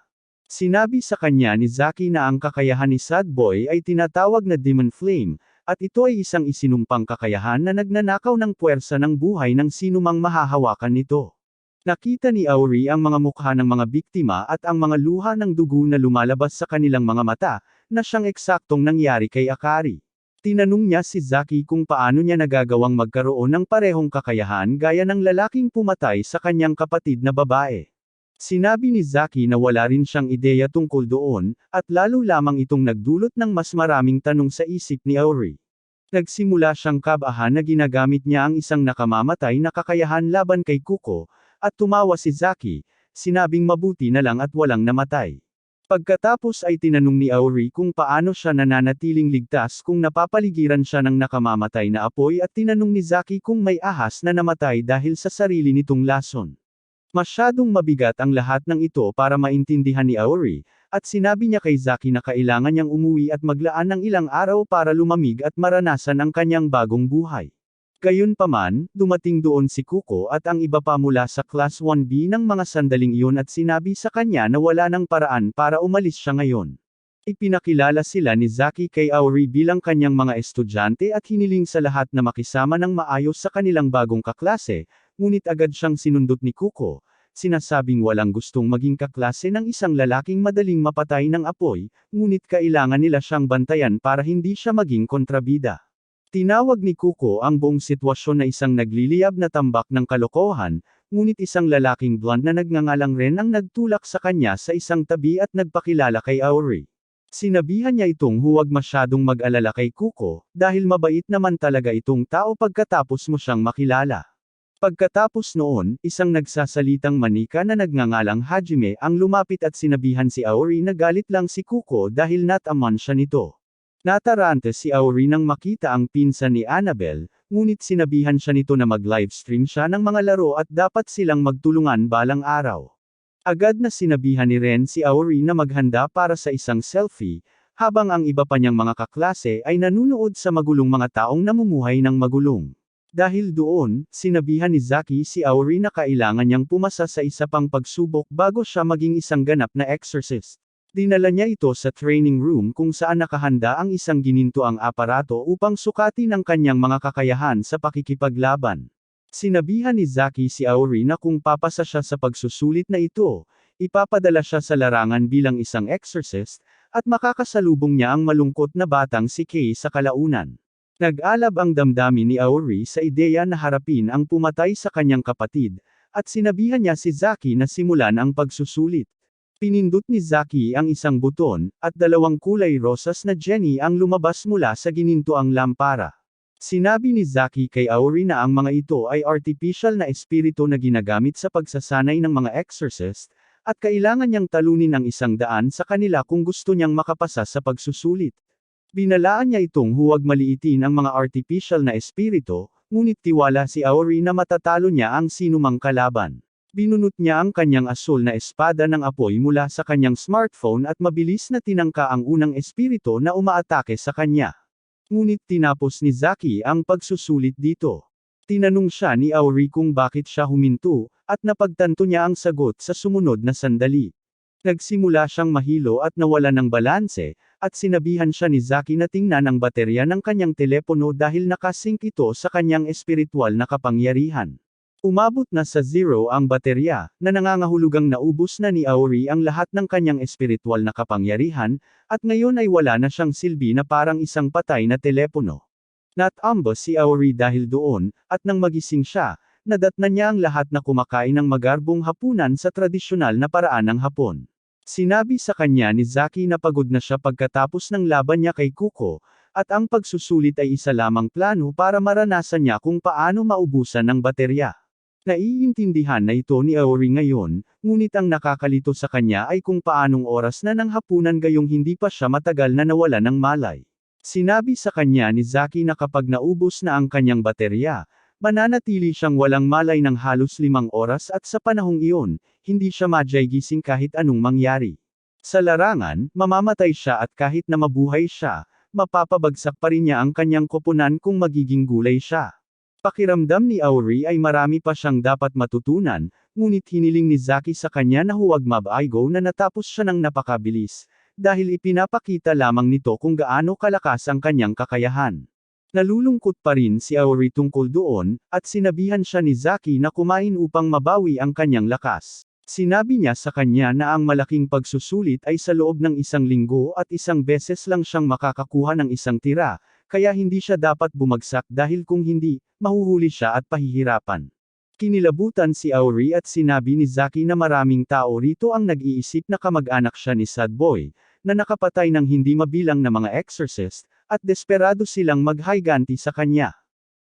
Sinabi sa kanya ni Zaki na ang kakayahan ni Sad Boy ay tinatawag na Demon Flame, at ito ay isang isinumpang kakayahan na nagnanakaw ng puwersa ng buhay ng sinumang mahahawakan nito. Nakita ni Auri ang mga mukha ng mga biktima at ang mga luha ng dugo na lumalabas sa kanilang mga mata, na siyang eksaktong nangyari kay Akari. Tinanong niya si Zaki kung paano niya nagagawang magkaroon ng parehong kakayahan gaya ng lalaking pumatay sa kanyang kapatid na babae. Sinabi ni Zaki na wala rin siyang ideya tungkol doon, at lalo lamang itong nagdulot ng mas maraming tanong sa isip ni Auri. Nagsimula siyang kabahan na ginagamit niya ang isang nakamamatay na kakayahan laban kay Kuko, at tumawa si Zaki, sinabing mabuti na lang at walang namatay. Pagkatapos ay tinanong ni Auri kung paano siya nananatiling ligtas kung napapaligiran siya ng nakamamatay na apoy at tinanong ni Zaki kung may ahas na namatay dahil sa sarili nitong lason. Masyadong mabigat ang lahat ng ito para maintindihan ni Auri, at sinabi niya kay Zaki na kailangan niyang umuwi at maglaan ng ilang araw para lumamig at maranasan ang kanyang bagong buhay. Gayunpaman, dumating doon si Kuko at ang iba pa mula sa Class 1B ng mga sandaling iyon at sinabi sa kanya na wala ng paraan para umalis siya ngayon. Ipinakilala sila ni Zaki kay Auri bilang kanyang mga estudyante at hiniling sa lahat na makisama ng maayos sa kanilang bagong kaklase, ngunit agad siyang sinundot ni Kuko, sinasabing walang gustong maging kaklase ng isang lalaking madaling mapatay ng apoy, ngunit kailangan nila siyang bantayan para hindi siya maging kontrabida. Tinawag ni Kuko ang buong sitwasyon na isang nagliliyab na tambak ng kalokohan, ngunit isang lalaking blonde na nagngangalang Ren ang nagtulak sa kanya sa isang tabi at nagpakilala kay Auri. Sinabihan niya itong huwag masyadong mag-alala kay Kuko, dahil mabait naman talaga itong tao pagkatapos mo siyang makilala. Pagkatapos noon, isang nagsasalitang manika na nagngangalang Hajime ang lumapit at sinabihan si Auri na galit lang si Kuko dahil nataman siya nito. Natarante si Auri nang makita ang pinsan ni Annabelle, ngunit sinabihan siya nito na mag-livestream siya ng mga laro at dapat silang magtulungan balang araw. Agad na sinabihan ni Ren si Auri na maghanda para sa isang selfie, habang ang iba pa niyang mga kaklase ay nanunood sa magulong mga taong namumuhay ng magulong. Dahil doon, sinabihan ni Zaki si Auri na kailangan niyang pumasa sa isa pang pagsubok bago siya maging isang ganap na exorcist. Dinala niya ito sa training room kung saan nakahanda ang isang ginintoang aparato upang sukatin ang kanyang mga kakayahan sa pakikipaglaban. Sinabihan ni Zaki si Auri na kung papasa siya sa pagsusulit na ito, ipapadala siya sa larangan bilang isang exorcist, at makakasalubong niya ang malungkot na batang si Kay sa kalaunan. Nag-alab ang damdamin ni Auri sa ideya na harapin ang pumatay sa kanyang kapatid, at sinabihan niya si Zaki na simulan ang pagsusulit. Pinindot ni Zaki ang isang buton, at dalawang kulay rosas na Jenny ang lumabas mula sa ginintoang lampara. Sinabi ni Zaki kay Auri na ang mga ito ay artificial na espiritu na ginagamit sa pagsasanay ng mga exorcist, at kailangan niyang talunin ang 100 sa kanila kung gusto niyang makapasa sa pagsusulit. Binalaan niya itong huwag maliitin ang mga artificial na espiritu, ngunit tiwala si Aori na matatalo niya ang sinumang kalaban. Binunot niya ang kanyang asul na espada ng apoy mula sa kanyang smartphone at mabilis na tinangka ang unang espiritu na umaatake sa kanya. Ngunit tinapos ni Zaki ang pagsusulit dito. Tinanong siya ni Aori kung bakit siya huminto, at napagtanto niya ang sagot sa sumunod na sandali. Nagsimula siyang mahilo at nawala ng balanse, at sinabihan siya ni Zaki na tingnan ang baterya ng kanyang telepono dahil nakasync ito sa kanyang espiritual na kapangyarihan. Umabot na sa 0 ang baterya, na nangangahulugang naubos na ni Aori ang lahat ng kanyang espiritual na kapangyarihan, at ngayon ay wala na siyang silbi na parang isang patay na telepono. Natambo si Aori dahil doon, at nang magising siya, nadatnan niya ang lahat na kumakain ng magarbong hapunan sa tradisyonal na paraan ng Hapon. Sinabi sa kanya ni Zaki na pagod na siya pagkatapos ng laban niya kay Kuko, at ang pagsusulit ay isa lamang plano para maranasan niya kung paano maubusan ng baterya. Naiintindihan na ito ni Aori ngayon, ngunit ang nakakalito sa kanya ay kung paanong oras na ng hapunan gayong hindi pa siya matagal na nawala ng malay. Sinabi sa kanya ni Zaki na kapag naubos na ang kanyang baterya, mananatili siyang walang malay ng halos 5 oras at sa panahong iyon, hindi siya majigising kahit anong mangyari. Sa larangan, mamamatay siya at kahit na mabuhay siya, mapapabagsak pa rin niya ang kanyang koponan kung magiging gulay siya. Pakiramdam ni Aori ay marami pa siyang dapat matutunan, ngunit hiniling ni Zaki sa kanya na huwag mabaigo na natapos siya ng napakabilis, dahil ipinapakita lamang nito kung gaano kalakas ang kanyang kakayahan. Nalulungkot pa rin si Aori tungkol doon, at sinabihan siya ni Zaki na kumain upang mabawi ang kanyang lakas. Sinabi niya sa kanya na ang malaking pagsusulit ay sa loob ng 1 linggo at 1 beses lang siyang makakakuha ng 1 tira, kaya hindi siya dapat bumagsak dahil kung hindi, mahuhuli siya at pahihirapan. Kinilabutan si Aori at sinabi ni Zaki na maraming tao rito ang nag-iisip na kamag-anak siya ni Sad Boy, na nakapatay ng hindi mabilang na mga exorcist, at desperado silang maghiganti sa kanya.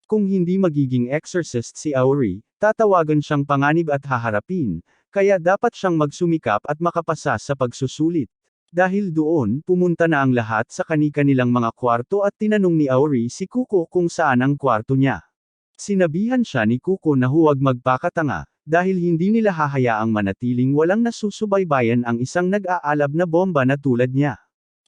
Kung hindi magiging exorcist si Aori, tatawagan siyang panganib at haharapin, kaya dapat siyang magsumikap at makapasa sa pagsusulit. Dahil doon, pumunta na ang lahat sa kani-kanilang mga kwarto at tinanong ni Aori si Kuko kung saan ang kwarto niya. Sinabihan siya ni Kuko na huwag magpakatanga, dahil hindi nila hahayaang manatiling walang nasusubaybayan ang isang nag-aalab na bomba na tulad niya.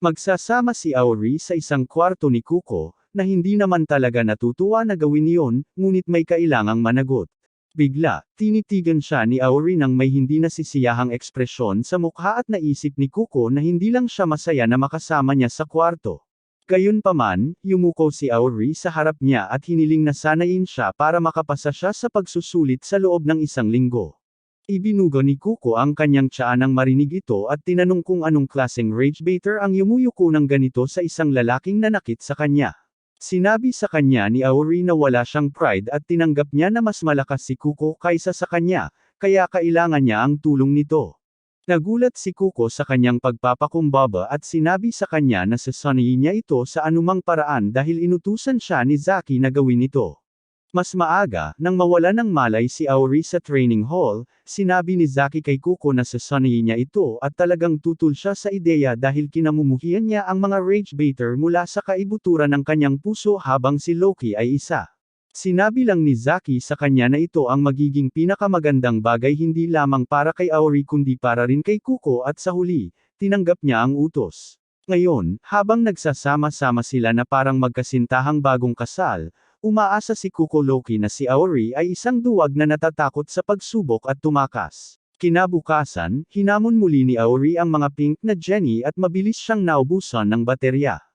Magsasama si Aori sa isang kwarto ni Kuko, na hindi naman talaga natutuwa na gawin iyon, ngunit may kailangang managot. Bigla, tinitigan siya ni Aori nang may hindi nasisiyahang ekspresyon sa mukha at naisip ni Kuko na hindi lang siya masaya na makasama niya sa kwarto. Gayunpaman, yumuko si Aori sa harap niya at hiniling na sanayin siya para makapasa siya sa pagsusulit sa loob ng 1 linggo. Ibinugo ni Kuko ang kanyang tiyan nang marinig ito at tinanong kung anong klaseng ragebaiter ang yumuyuko ng ganito sa isang lalaking nanakit sa kanya. Sinabi sa kanya ni Aori na wala siyang pride at tinanggap niya na mas malakas si Kuko kaysa sa kanya, kaya kailangan niya ang tulong nito. Nagulat si Kuko sa kanyang pagpapakumbaba at sinabi sa kanya na sasanayin niya ito sa anumang paraan dahil inutusan siya ni Zaki na gawin ito. Mas maaga, nang mawala ng malay si Aori sa training hall, sinabi ni Zaki kay Kuko na sasanayin niya ito at talagang tutul siya sa ideya dahil kinamumuhian niya ang mga ragebaiter mula sa kaibuturan ng kanyang puso habang si Loki ay isa. Sinabi lang ni Zaki sa kanya na ito ang magiging pinakamagandang bagay hindi lamang para kay Aori kundi para rin kay Kuko at sa huli, tinanggap niya ang utos. Ngayon, habang nagsasama-sama sila na parang magkasintahang bagong kasal, umaasa si Kuko Loki na si Aori ay isang duwag na natatakot sa pagsubok at tumakas. Kinabukasan, hinamon muli ni Aori ang mga pink na Jenny at mabilis siyang naubusan ng baterya.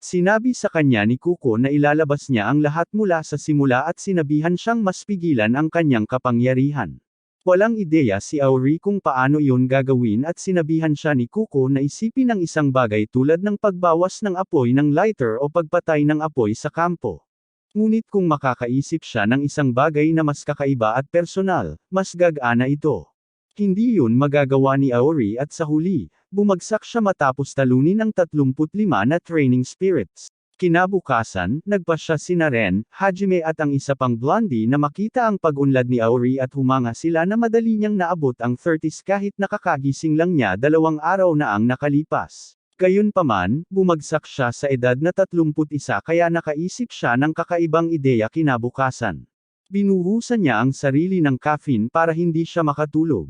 Sinabi sa kanya ni Kuko na ilalabas niya ang lahat mula sa simula at sinabihan siyang mas pigilan ang kanyang kapangyarihan. Walang ideya si Aori kung paano iyon gagawin at sinabihan siya ni Kuko na isipin ang isang bagay tulad ng pagbawas ng apoy ng lighter o pagpatay ng apoy sa kampo. Ngunit kung makakaisip siya ng isang bagay na mas kakaiba at personal, mas gagana ito. Hindi yun magagawa ni Aori at sa huli, bumagsak siya matapos talunin ang 35 na training spirits. Kinabukasan, nagpasya sina Ren, Hajime at ang isa pang blondie na makita ang pag-unlad ni Aori at humanga sila na madali niyang naabot ang 30s kahit nakakagising lang niya 2 araw na ang nakalipas. Gayunpaman, bumagsak siya sa edad na 31 kaya nakaisip siya ng kakaibang ideya kinabukasan. Binuhusan niya ang sarili ng caffeine para hindi siya makatulog.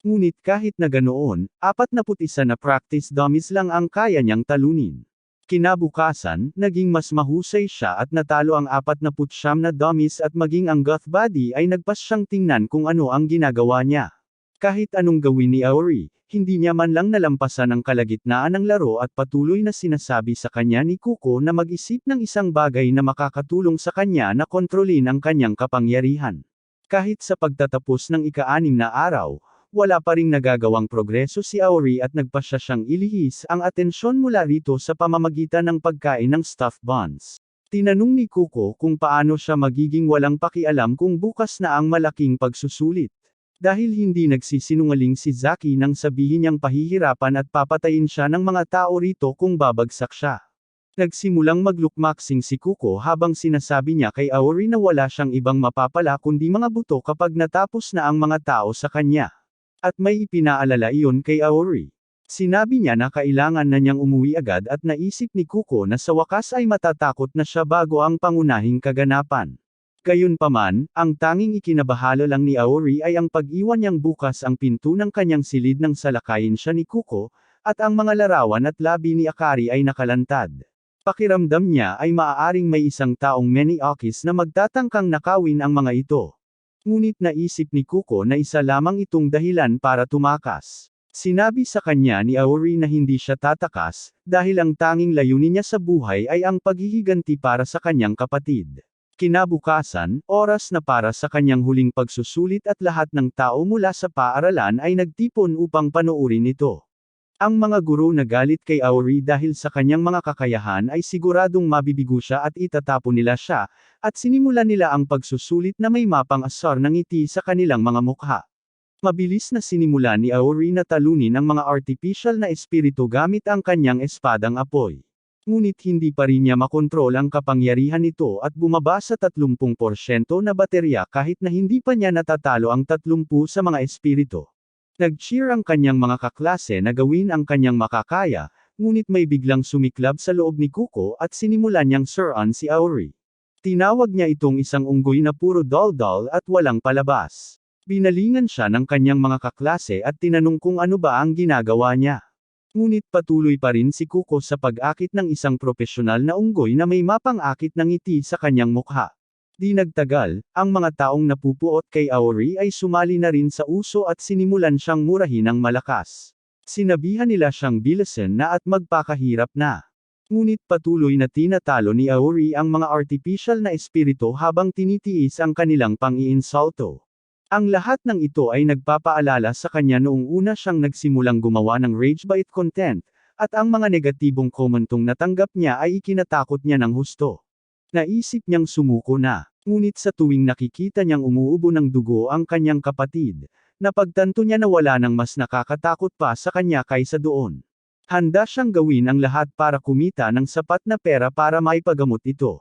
Ngunit kahit na ganoon, 41 na practice dummies lang ang kaya niyang talunin. Kinabukasan, naging mas mahusay siya at natalo ang 49 na dummies at maging ang goth body ay nagpas siyang tingnan kung ano ang ginagawa niya. Kahit anong gawin ni Aori, hindi niya man lang nalampasan ang kalagitnaan ng laro at patuloy na sinasabi sa kanya ni Kuko na mag-isip ng isang bagay na makakatulong sa kanya na kontrolin ang kanyang kapangyarihan. Kahit sa pagtatapos ng ika-6 na araw, wala pa ring nagagawang progreso si Aori at nagpasya siyang ilihis ang atensyon mula rito sa pamamagitan ng pagkain ng stuffed buns. Tinanong ni Kuko kung paano siya magiging walang pakialam kung bukas na ang malaking pagsusulit. Dahil hindi nagsisinungaling si Zaki nang sabihin niyang pahihirapan at papatayin siya ng mga tao rito kung babagsak siya. Nagsimulang maglukmaksing si Kuko habang sinasabi niya kay Aori na wala siyang ibang mapapala kundi mga buto kapag natapos na ang mga tao sa kanya. At may ipinaalala iyon kay Aori. Sinabi niya na kailangan na niyang umuwi agad at naisip ni Kuko na sa wakas ay matatakot na siya bago ang pangunahing kaganapan. Gayunpaman, ang tanging ikinabahala lang ni Aori ay ang pag-iwan niyang bukas ang pinto ng kanyang silid nang salakayin siya ni Kuko, at ang mga larawan at labi ni Akari ay nakalantad. Pakiramdam niya ay maaaring may isang taong many okis na magtatangkang nakawin ang mga ito. Ngunit naisip ni Kuko na isa lamang itong dahilan para tumakas. Sinabi sa kanya ni Aori na hindi siya tatakas, dahil ang tanging layunin niya sa buhay ay ang paghihiganti para sa kanyang kapatid. Kinabukasan, oras na para sa kanyang huling pagsusulit at lahat ng tao mula sa paaralan ay nagtipon upang panoorin ito. Ang mga guro na galit kay Aori dahil sa kanyang mga kakayahan ay siguradong mabibigo siya at itatapon nila siya, at sinimulan nila ang pagsusulit na may mapang asar ng ngiti sa kanilang mga mukha. Mabilis na sinimulan ni Aori na talunin ang mga artificial na espiritu gamit ang kanyang espadang apoy. Ngunit hindi pa rin niya makontrol ang kapangyarihan nito at bumaba sa 30% na baterya kahit na hindi pa niya natatalo ang 30 sa mga espiritu. Nag-cheer ang kanyang mga kaklase na gawin ang kanyang makakaya, ngunit may biglang sumiklab sa loob ni Kuko at sinimulan niyang suruan si Aori. Tinawag niya itong isang unggoy na puro daldal at walang palabas. Binalingan siya ng kanyang mga kaklase at tinanong kung ano ba ang ginagawa niya. Ngunit patuloy pa rin si Kuko sa pag-akit ng isang propesyonal na unggoy na may mapang-akit ng ngiti sa kanyang mukha. Di nagtagal, ang mga taong napupuot kay Aori ay sumali na rin sa uso at sinimulan siyang murahin ng malakas. Sinabihan nila siyang bilisan na at magpakahirap na. Ngunit patuloy na tinatalo ni Aori ang mga artificial na espiritu habang tinitiis ang kanilang pang-iinsulto. Ang lahat ng ito ay nagpapaalala sa kanya noong una siyang nagsimulang gumawa ng rage bait content, at ang mga negatibong komentong natanggap niya ay ikinatakot niya ng husto. Naisip niyang sumuko na, ngunit sa tuwing nakikita niyang umuubo ng dugo ang kanyang kapatid, napagtanto niya na wala nang mas nakakatakot pa sa kanya kaysa doon. Handa siyang gawin ang lahat para kumita ng sapat na pera para maipagamot ito.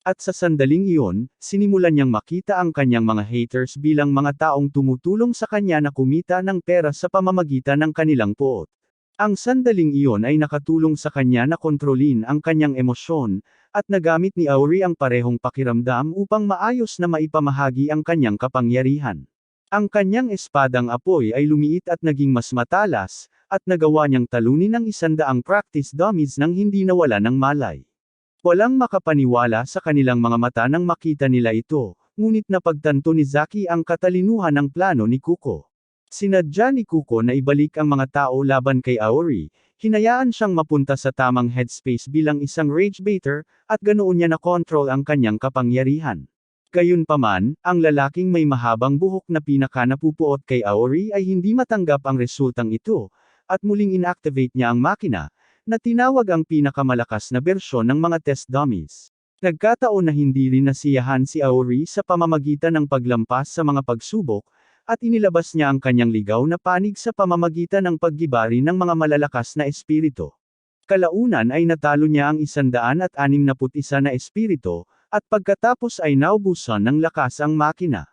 At sa sandaling iyon, sinimulan niyang makita ang kanyang mga haters bilang mga taong tumutulong sa kanya na kumita ng pera sa pamamagitan ng kanilang poot. Ang sandaling iyon ay nakatulong sa kanya na kontrolin ang kanyang emosyon, at nagamit ni Aori ang parehong pakiramdam upang maayos na maipamahagi ang kanyang kapangyarihan. Ang kanyang espadang apoy ay lumiit at naging mas matalas, at nagawa niyang talunin ang 100 practice dummies nang hindi nawala ng malay. Walang makapaniwala sa kanilang mga mata nang makita nila ito, ngunit napagtanto ni Zaki ang katalinuhan ng plano ni Kuko. Sinadya ni Kuko na ibalik ang mga tao laban kay Aori, hinayaan siyang mapunta sa tamang headspace bilang isang rage baiter, at ganoon niya na-control ang kanyang kapangyarihan. Gayunpaman, ang lalaking may mahabang buhok na pinaka-napupuot kay Aori ay hindi matanggap ang resultang ito, at muling inactivate niya ang makina, na tinawag ang pinakamalakas na bersyon ng mga test dummies. Nagkataon na hindi rin nasiyahan si Aori sa pamamagitan ng paglampas sa mga pagsubok, at inilabas niya ang kanyang ligaw na panig sa pamamagitan ng paggibari ng mga malalakas na espiritu. Kalaunan ay natalo niya ang 161 na espiritu, at pagkatapos ay naubusan ng lakas ang makina.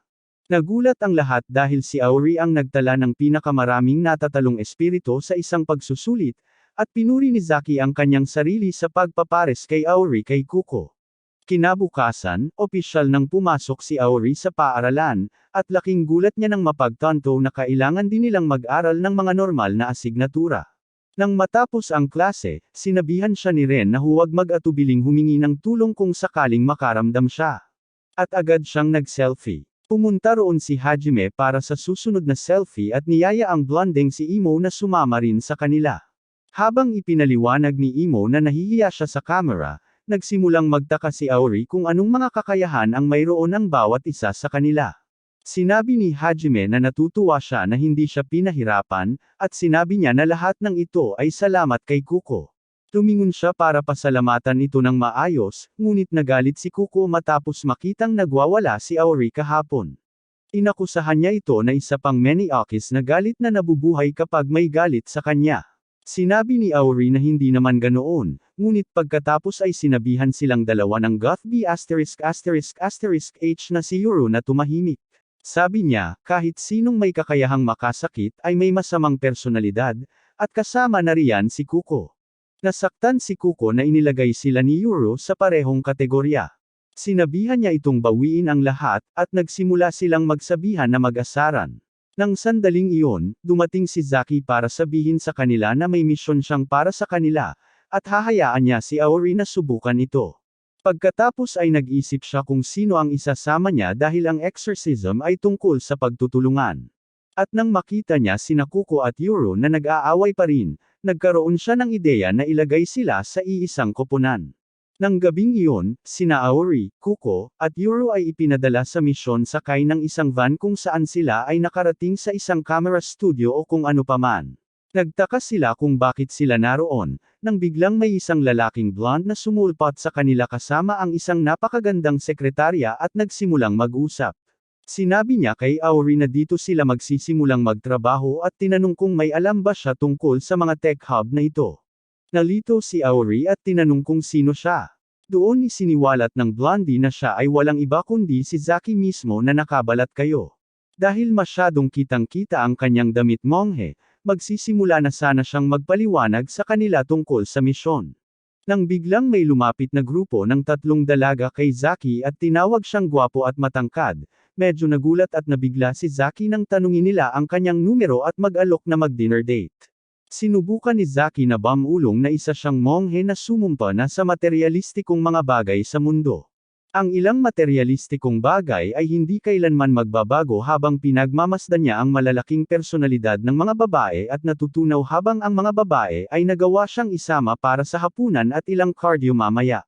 Nagulat ang lahat dahil si Auri ang nagtala ng pinakamaraming natatalong espiritu sa isang pagsusulit, at pinuri ni Zaki ang kanyang sarili sa pagpapares kay Auri kay Kuko. Kinabukasan, opisyal nang pumasok si Auri sa paaralan, at laking gulat niya nang mapagtanto na kailangan din nilang mag-aral ng mga normal na asignatura. Nang matapos ang klase, sinabihan siya ni Ren na huwag mag-atubiling humingi ng tulong kung sakaling makaramdam siya. At agad siyang nag-selfie. Pumunta roon si Hajime para sa susunod na selfie at niyaya ang blonding si Imo na sumama rin sa kanila. Habang ipinaliwanag ni Imo na nahihiya siya sa camera, nagsimulang magtaka si Auri kung anong mga kakayahan ang mayroon ang bawat isa sa kanila. Sinabi ni Hajime na natutuwa siya na hindi siya pinahirapan, at sinabi niya na lahat ng ito ay salamat kay Kuko. Tumingon siya para pasalamatan ito ng maayos, ngunit nagalit si Kuko matapos makitang nagwawala si Auri kahapon. Inakusahan niya ito na isa pang maniakis na galit na nabubuhay kapag may galit sa kanya. Sinabi ni Auri na hindi naman ganoon, ngunit pagkatapos ay sinabihan silang dalawa ng Gothb****** H na si Yuru na tumahimik. Sabi niya, kahit sinong may kakayahang makasakit ay may masamang personalidad, at kasama na riyan si Kuko. Nasaktan si Kuko na inilagay sila ni Yuru sa parehong kategorya. Sinabihan niya itong bawiin ang lahat, at nagsimula silang magsabihan na mag-asaran. Nang sandaling iyon, dumating si Zaki para sabihin sa kanila na may misyon siyang para sa kanila, at hahayaan niya si Auri na subukan ito. Pagkatapos ay nag-isip siya kung sino ang isasama niya dahil ang exorcism ay tungkol sa pagtutulungan. At nang makita niya sina Kuko at Yuru na nag-aaway pa rin, nagkaroon siya ng ideya na ilagay sila sa iisang koponan. Nang gabing iyon, sina Auri, Kuko, at Yuru ay ipinadala sa misyon sakay ng isang van kung saan sila ay nakarating sa isang camera studio o kung ano paman. Nagtaka sila kung bakit sila naroon, nang biglang may isang lalaking blonde na sumulpot sa kanila kasama ang isang napakagandang sekretarya at nagsimulang mag-usap. Sinabi niya kay Auri na dito sila magsisimulang magtrabaho at tinanong kung may alam ba siya tungkol sa mga tech hub na ito. Nalito si Auri at tinanong kung sino siya. Doon isiniwalat ng blondie na siya ay walang iba kundi si Zaki mismo na nakabalat kayo. Dahil masyadong kitang-kita ang kanyang damit monghe, magsisimula na sana siyang magpaliwanag sa kanila tungkol sa misyon. Nang biglang may lumapit na grupo ng 3 dalaga kay Zaki at tinawag siyang gwapo at matangkad, medyo nagulat at nabigla si Zaki nang tanungin nila ang kanyang numero at mag-alok na mag-dinner date. Sinubukan ni Zaki na bamulong na isa siyang monghe na sumumpa na sa materyalistikong mga bagay sa mundo. Ang ilang materyalistikong bagay ay hindi kailanman magbabago habang pinagmamasdan niya ang malalaking personalidad ng mga babae at natutunaw habang ang mga babae ay nagawa siyang isama para sa hapunan at ilang cardio mamaya.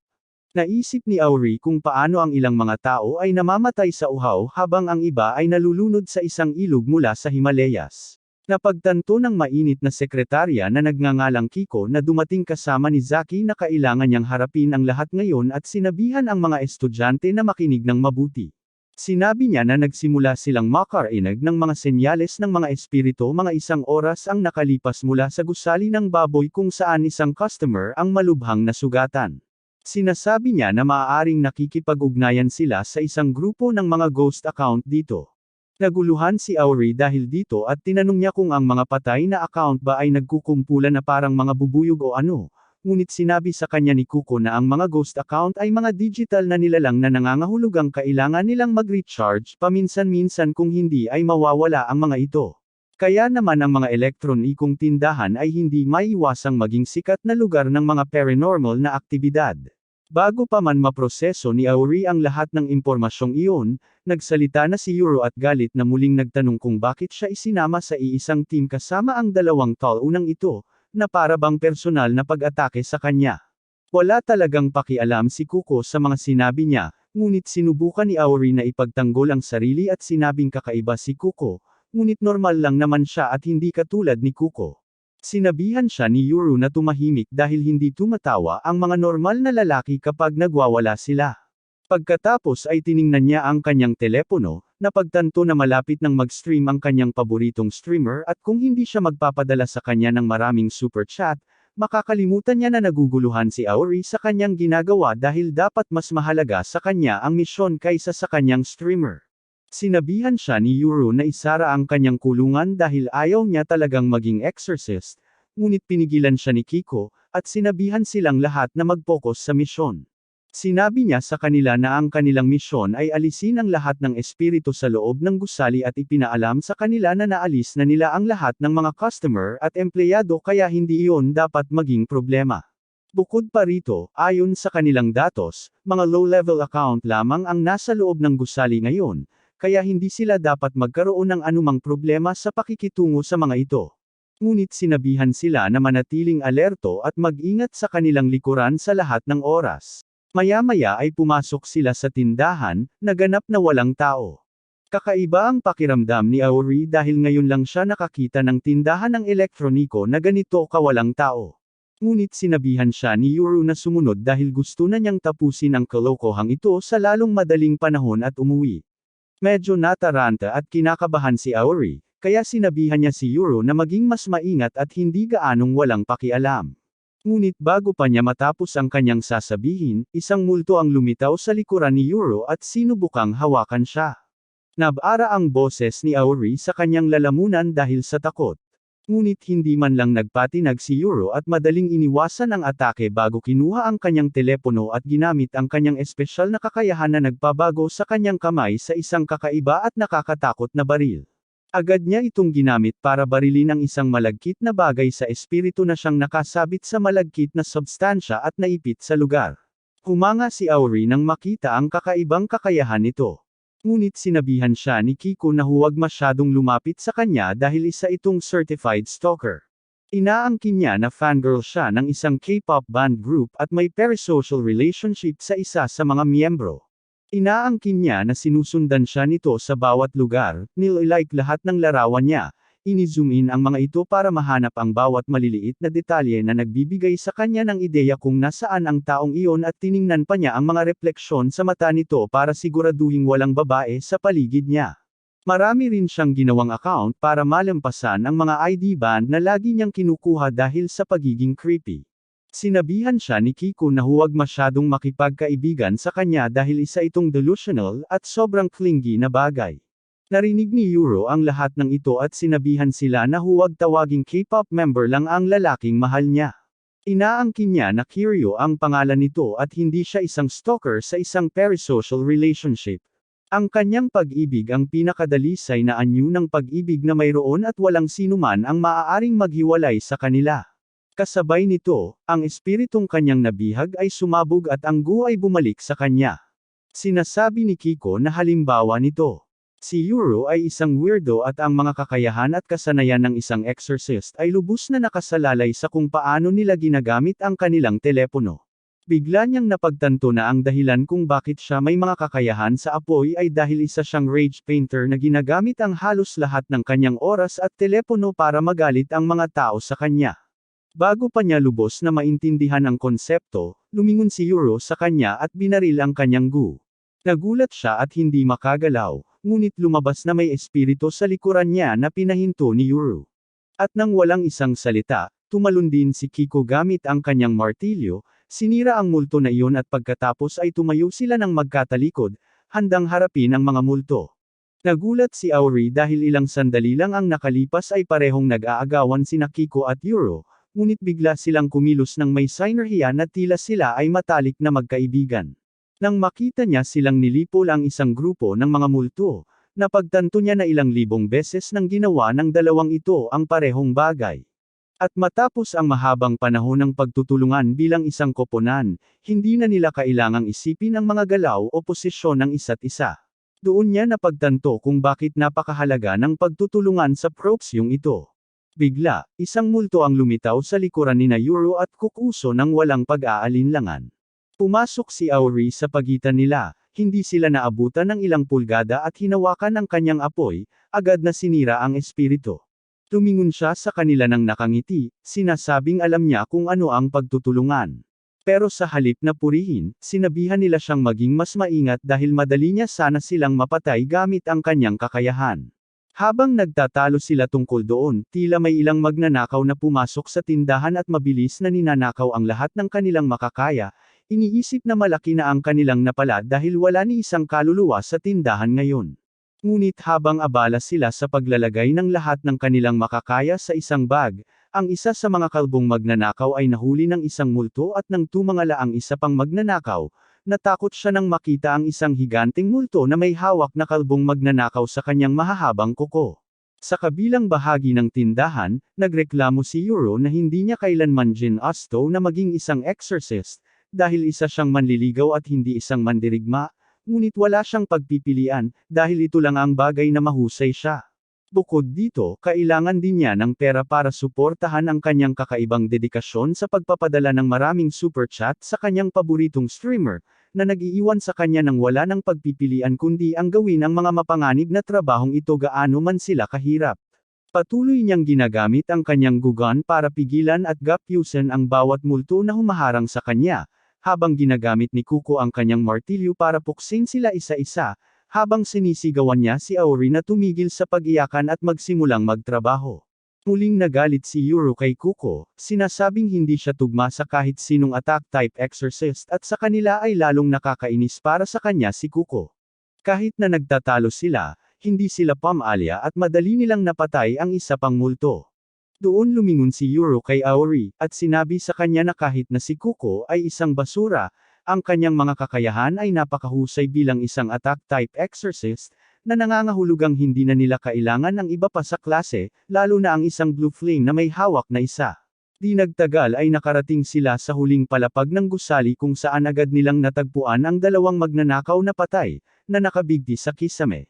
Naisip ni Auri kung paano ang ilang mga tao ay namamatay sa uhaw habang ang iba ay nalulunod sa isang ilog mula sa Himalayas. Napagtanto ng mainit na sekretarya na nagngangalang Kiko na dumating kasama ni Zaki na kailangan niyang harapin ang lahat ngayon at sinabihan ang mga estudyante na makinig ng mabuti. Sinabi niya na nagsimula silang makarinig ng mga senyales ng mga espiritu mga 1 oras ang nakalipas mula sa gusali ng baboy kung saan isang customer ang malubhang nasugatan. Sinasabi niya na maaaring nakikipag-ugnayan sila sa isang grupo ng mga ghost account dito. Naguluhan si Auri dahil dito at tinanong niya kung ang mga patay na account ba ay nagkukumpulan na parang mga bubuyog o ano, ngunit sinabi sa kanya ni Kuko na ang mga ghost account ay mga digital na nilalang na nangangahulugang kailangan nilang mag-recharge paminsan-minsan kung hindi ay mawawala ang mga ito. Kaya naman ang mga elektronikong tindahan ay hindi maiwasang maging sikat na lugar ng mga paranormal na aktibidad. Bago pa man maproseso ni Auri ang lahat ng impormasyong iyon, nagsalita na si Yuru at galit na muling nagtanong kung bakit siya isinama sa iisang team kasama ang 2 taunang ito, na para bang personal na pag-atake sa kanya. Wala talagang pakialam si Kuko sa mga sinabi niya, ngunit sinubukan ni Auri na ipagtanggol ang sarili at sinabing kakaiba si Kuko, ngunit normal lang naman siya at hindi katulad ni Kuko. Sinabihan siya ni Yuru na tumahimik dahil hindi tumatawa ang mga normal na lalaki kapag nagwawala sila. Pagkatapos ay tiningnan niya ang kanyang telepono, napagtanto na malapit nang mag-stream ang kanyang paboritong streamer at kung hindi siya magpapadala sa kanya ng maraming super chat, Makakalimutan niya na naguguluhan si Auri sa kanyang ginagawa dahil dapat mas mahalaga sa kanya ang misyon kaysa sa kanyang streamer. Sinabihan siya ni Yuro na isara ang kanyang kulungan dahil ayaw niya talagang maging exorcist, ngunit pinigilan siya ni Kiko, at sinabihan silang lahat na mag-focus sa misyon. Sinabi niya sa kanila na ang kanilang misyon ay alisin ang lahat ng espiritu sa loob ng gusali at ipinaalam sa kanila na naalis na nila ang lahat ng mga customer at empleyado kaya hindi iyon dapat maging problema. Bukod pa rito, ayon sa kanilang datos, mga low-level account lamang ang nasa loob ng gusali ngayon, kaya hindi sila dapat magkaroon ng anumang problema sa pakikitungo sa mga ito. Ngunit sinabihan sila na manatiling alerto at mag-ingat sa kanilang likuran sa lahat ng oras. Maya-maya ay pumasok sila sa tindahan, naganap na walang tao. Kakaiba ang pakiramdam ni Auri dahil ngayon lang siya nakakita ng tindahan ng elektroniko na ganito kawalang tao. Ngunit sinabihan siya ni Yuro na sumunod dahil gusto na niyang tapusin ang kalokohang ito sa lalong madaling panahon at umuwi. Medyo nataranta at kinakabahan si Auri, kaya sinabihan niya si Yuro na maging mas maingat at hindi gaanong walang pakialam. Ngunit bago pa niya matapos ang kanyang sasabihin, isang multo ang lumitaw sa likuran ni Yuro at sinubukang hawakan siya. Nabara ang boses ni Auri sa kanyang lalamunan dahil sa takot. Ngunit hindi man lang nagpatinag si Yuro at madaling iniwasan ang atake bago kinuha ang kanyang telepono at ginamit ang kanyang espesyal na kakayahan na nagpabago sa kanyang kamay sa isang kakaiba at nakakatakot na baril. Agad niya itong ginamit para barilin ang isang malagkit na bagay sa espiritu na siyang nakasabit sa malagkit na substansya at naipit sa lugar. Humanga si Auri nang makita ang kakaibang kakayahan nito. Ngunit sinabihan siya ni Kiko na huwag masyadong lumapit sa kanya dahil isa itong certified stalker. Inaangkin niya na fangirl siya ng isang K-pop band group at may parasocial relationship sa isa sa mga miyembro. Inaangkin niya na sinusundan siya nito sa bawat lugar, nililike lahat ng larawan niya, ini-zoom in ang mga ito para mahanap ang bawat maliliit na detalye na nagbibigay sa kanya ng ideya kung nasaan ang taong iyon at tiningnan pa niya ang mga refleksyon sa mata nito para siguraduhing walang babae sa paligid niya. Marami rin siyang ginawang account para malampasan ang mga ID band na lagi niyang kinukuha dahil sa pagiging creepy. Sinabihan siya ni Kiko na huwag masyadong makipagkaibigan sa kanya dahil isa itong delusional at sobrang clingy na bagay. Narinig ni Yuro ang lahat ng ito at sinabihan sila na huwag tawaging K-pop member lang ang lalaking mahal niya. Inaangkin niya na Kiryu ang pangalan nito at hindi siya isang stalker sa isang parasocial relationship. Ang kanyang pag-ibig ang pinakadalisay na anyo ng pag-ibig na mayroon at walang sinuman ang maaaring maghiwalay sa kanila. Kasabay nito, ang espiritong kanyang nabihag ay sumabog at ang gu ay bumalik sa kanya. Sinasabi ni Kiko na halimbawa nito. Si Yuro ay isang weirdo at ang mga kakayahan at kasanayan ng isang exorcist ay lubos na nakasalalay sa kung paano nila ginagamit ang kanilang telepono. Bigla niyang napagtanto na ang dahilan kung bakit siya may mga kakayahan sa apoy ay dahil isa siyang rage painter na ginagamit ang halos lahat ng kanyang oras at telepono para magalit ang mga tao sa kanya. Bago pa niya lubos na maintindihan ang konsepto, lumingon si Yuro sa kanya at binaril ang kanyang gu. Nagulat siya at hindi makagalaw, ngunit lumabas na may espiritu sa likuran niya na pinahinto ni Yuro. At nang walang isang salita, tumalon din si Kiko gamit ang kanyang martilyo, sinira ang multo na iyon at pagkatapos ay tumayo sila ng magkatalikod, handang harapin ang mga multo. Nagulat si Auri dahil ilang sandali lang ang nakalipas ay parehong nag-aagawan sina Kiko at Yuro, ngunit bigla silang kumilos ng may sinerhiya na tila sila ay matalik na magkaibigan. Nang makita niya silang nilipol ang isang grupo ng mga multo, napagtanto niya na ilang libong beses nang ginawa ng dalawang ito ang parehong bagay. At matapos ang mahabang panahon ng pagtutulungan bilang isang koponan, hindi na nila kailangang isipin ang mga galaw o posisyon ng isa't isa. Doon niya napagtanto kung bakit napakahalaga ng pagtutulungan sa propsyong ito. Bigla, isang multo ang lumitaw sa likuran nina Yuro at Kukuso nang walang pag-aalinlangan. Pumasok si Auri sa pagitan nila, hindi sila naabutan ng ilang pulgada at hinawakan ng kanyang apoy, agad na sinira ang espiritu. Tumingon siya sa kanila ng nakangiti, sinasabing alam niya kung ano ang pagtutulungan. Pero sa halip na purihin, sinabihan nila siyang maging mas maingat dahil madali niya sana silang mapatay gamit ang kanyang kakayahan. Habang nagtatalo sila tungkol doon, tila may ilang magnanakaw na pumasok sa tindahan at mabilis na ninanakaw ang lahat ng kanilang makakaya, iniisip na malaki na ang kanilang napala dahil wala ni isang kaluluwa sa tindahan ngayon. Ngunit habang abala sila sa paglalagay ng lahat ng kanilang makakaya sa isang bag, ang isa sa mga kalbong magnanakaw ay nahuli ng isang multo at nang tumangala ang isa pang magnanakaw, natakot siya nang makita ang isang higanteng multo na may hawak na kalbong magnanakaw sa kanyang mahahabang kuko. Sa kabilang bahagi ng tindahan, nagreklamo si Euro na hindi niya kailanman ginusto na maging isang exorcist, dahil isa siyang manliligaw at hindi isang mandirigma, ngunit wala siyang pagpipilian, dahil ito lang ang bagay na mahusay siya. Bukod dito, kailangan din niya ng pera para suportahan ang kanyang kakaibang dedikasyon sa pagpapadala ng maraming super chat sa kanyang paboritong streamer, na nag-iiwan sa kanya ng wala ng pagpipilian kundi ang gawin ang mga mapanganib na trabahong ito gaano man sila kahirap. Patuloy niyang ginagamit ang kanyang gugan para pigilan at gapyusan ang bawat multo na humaharang sa kanya, habang ginagamit ni Kuko ang kanyang martilyo para puksin sila isa-isa, habang sinisigawan niya si Auri na tumigil sa pag-iyakan at magsimulang magtrabaho. Muling nagalit si Euro kay Kuko, sinasabing hindi siya tugma sa kahit sinong attack-type exorcist at sa kanila ay lalong nakakainis para sa kanya si Kuko. Kahit na nagtatalo sila, hindi sila pamaalya at madali nilang napatay ang isa pang multo. Doon lumingon si Euro kay Auri, at sinabi sa kanya na kahit na si Kuko ay isang basura, ang kanyang mga kakayahan ay napakahusay bilang isang attack-type exorcist, na nangangahulugang hindi na nila kailangan ng iba pa sa klase, lalo na ang isang blue flame na may hawak na isa. Di nagtagal ay nakarating sila sa huling palapag ng gusali kung saan agad nilang natagpuan ang dalawang magnanakaw na patay, na nakabigti sa kisame.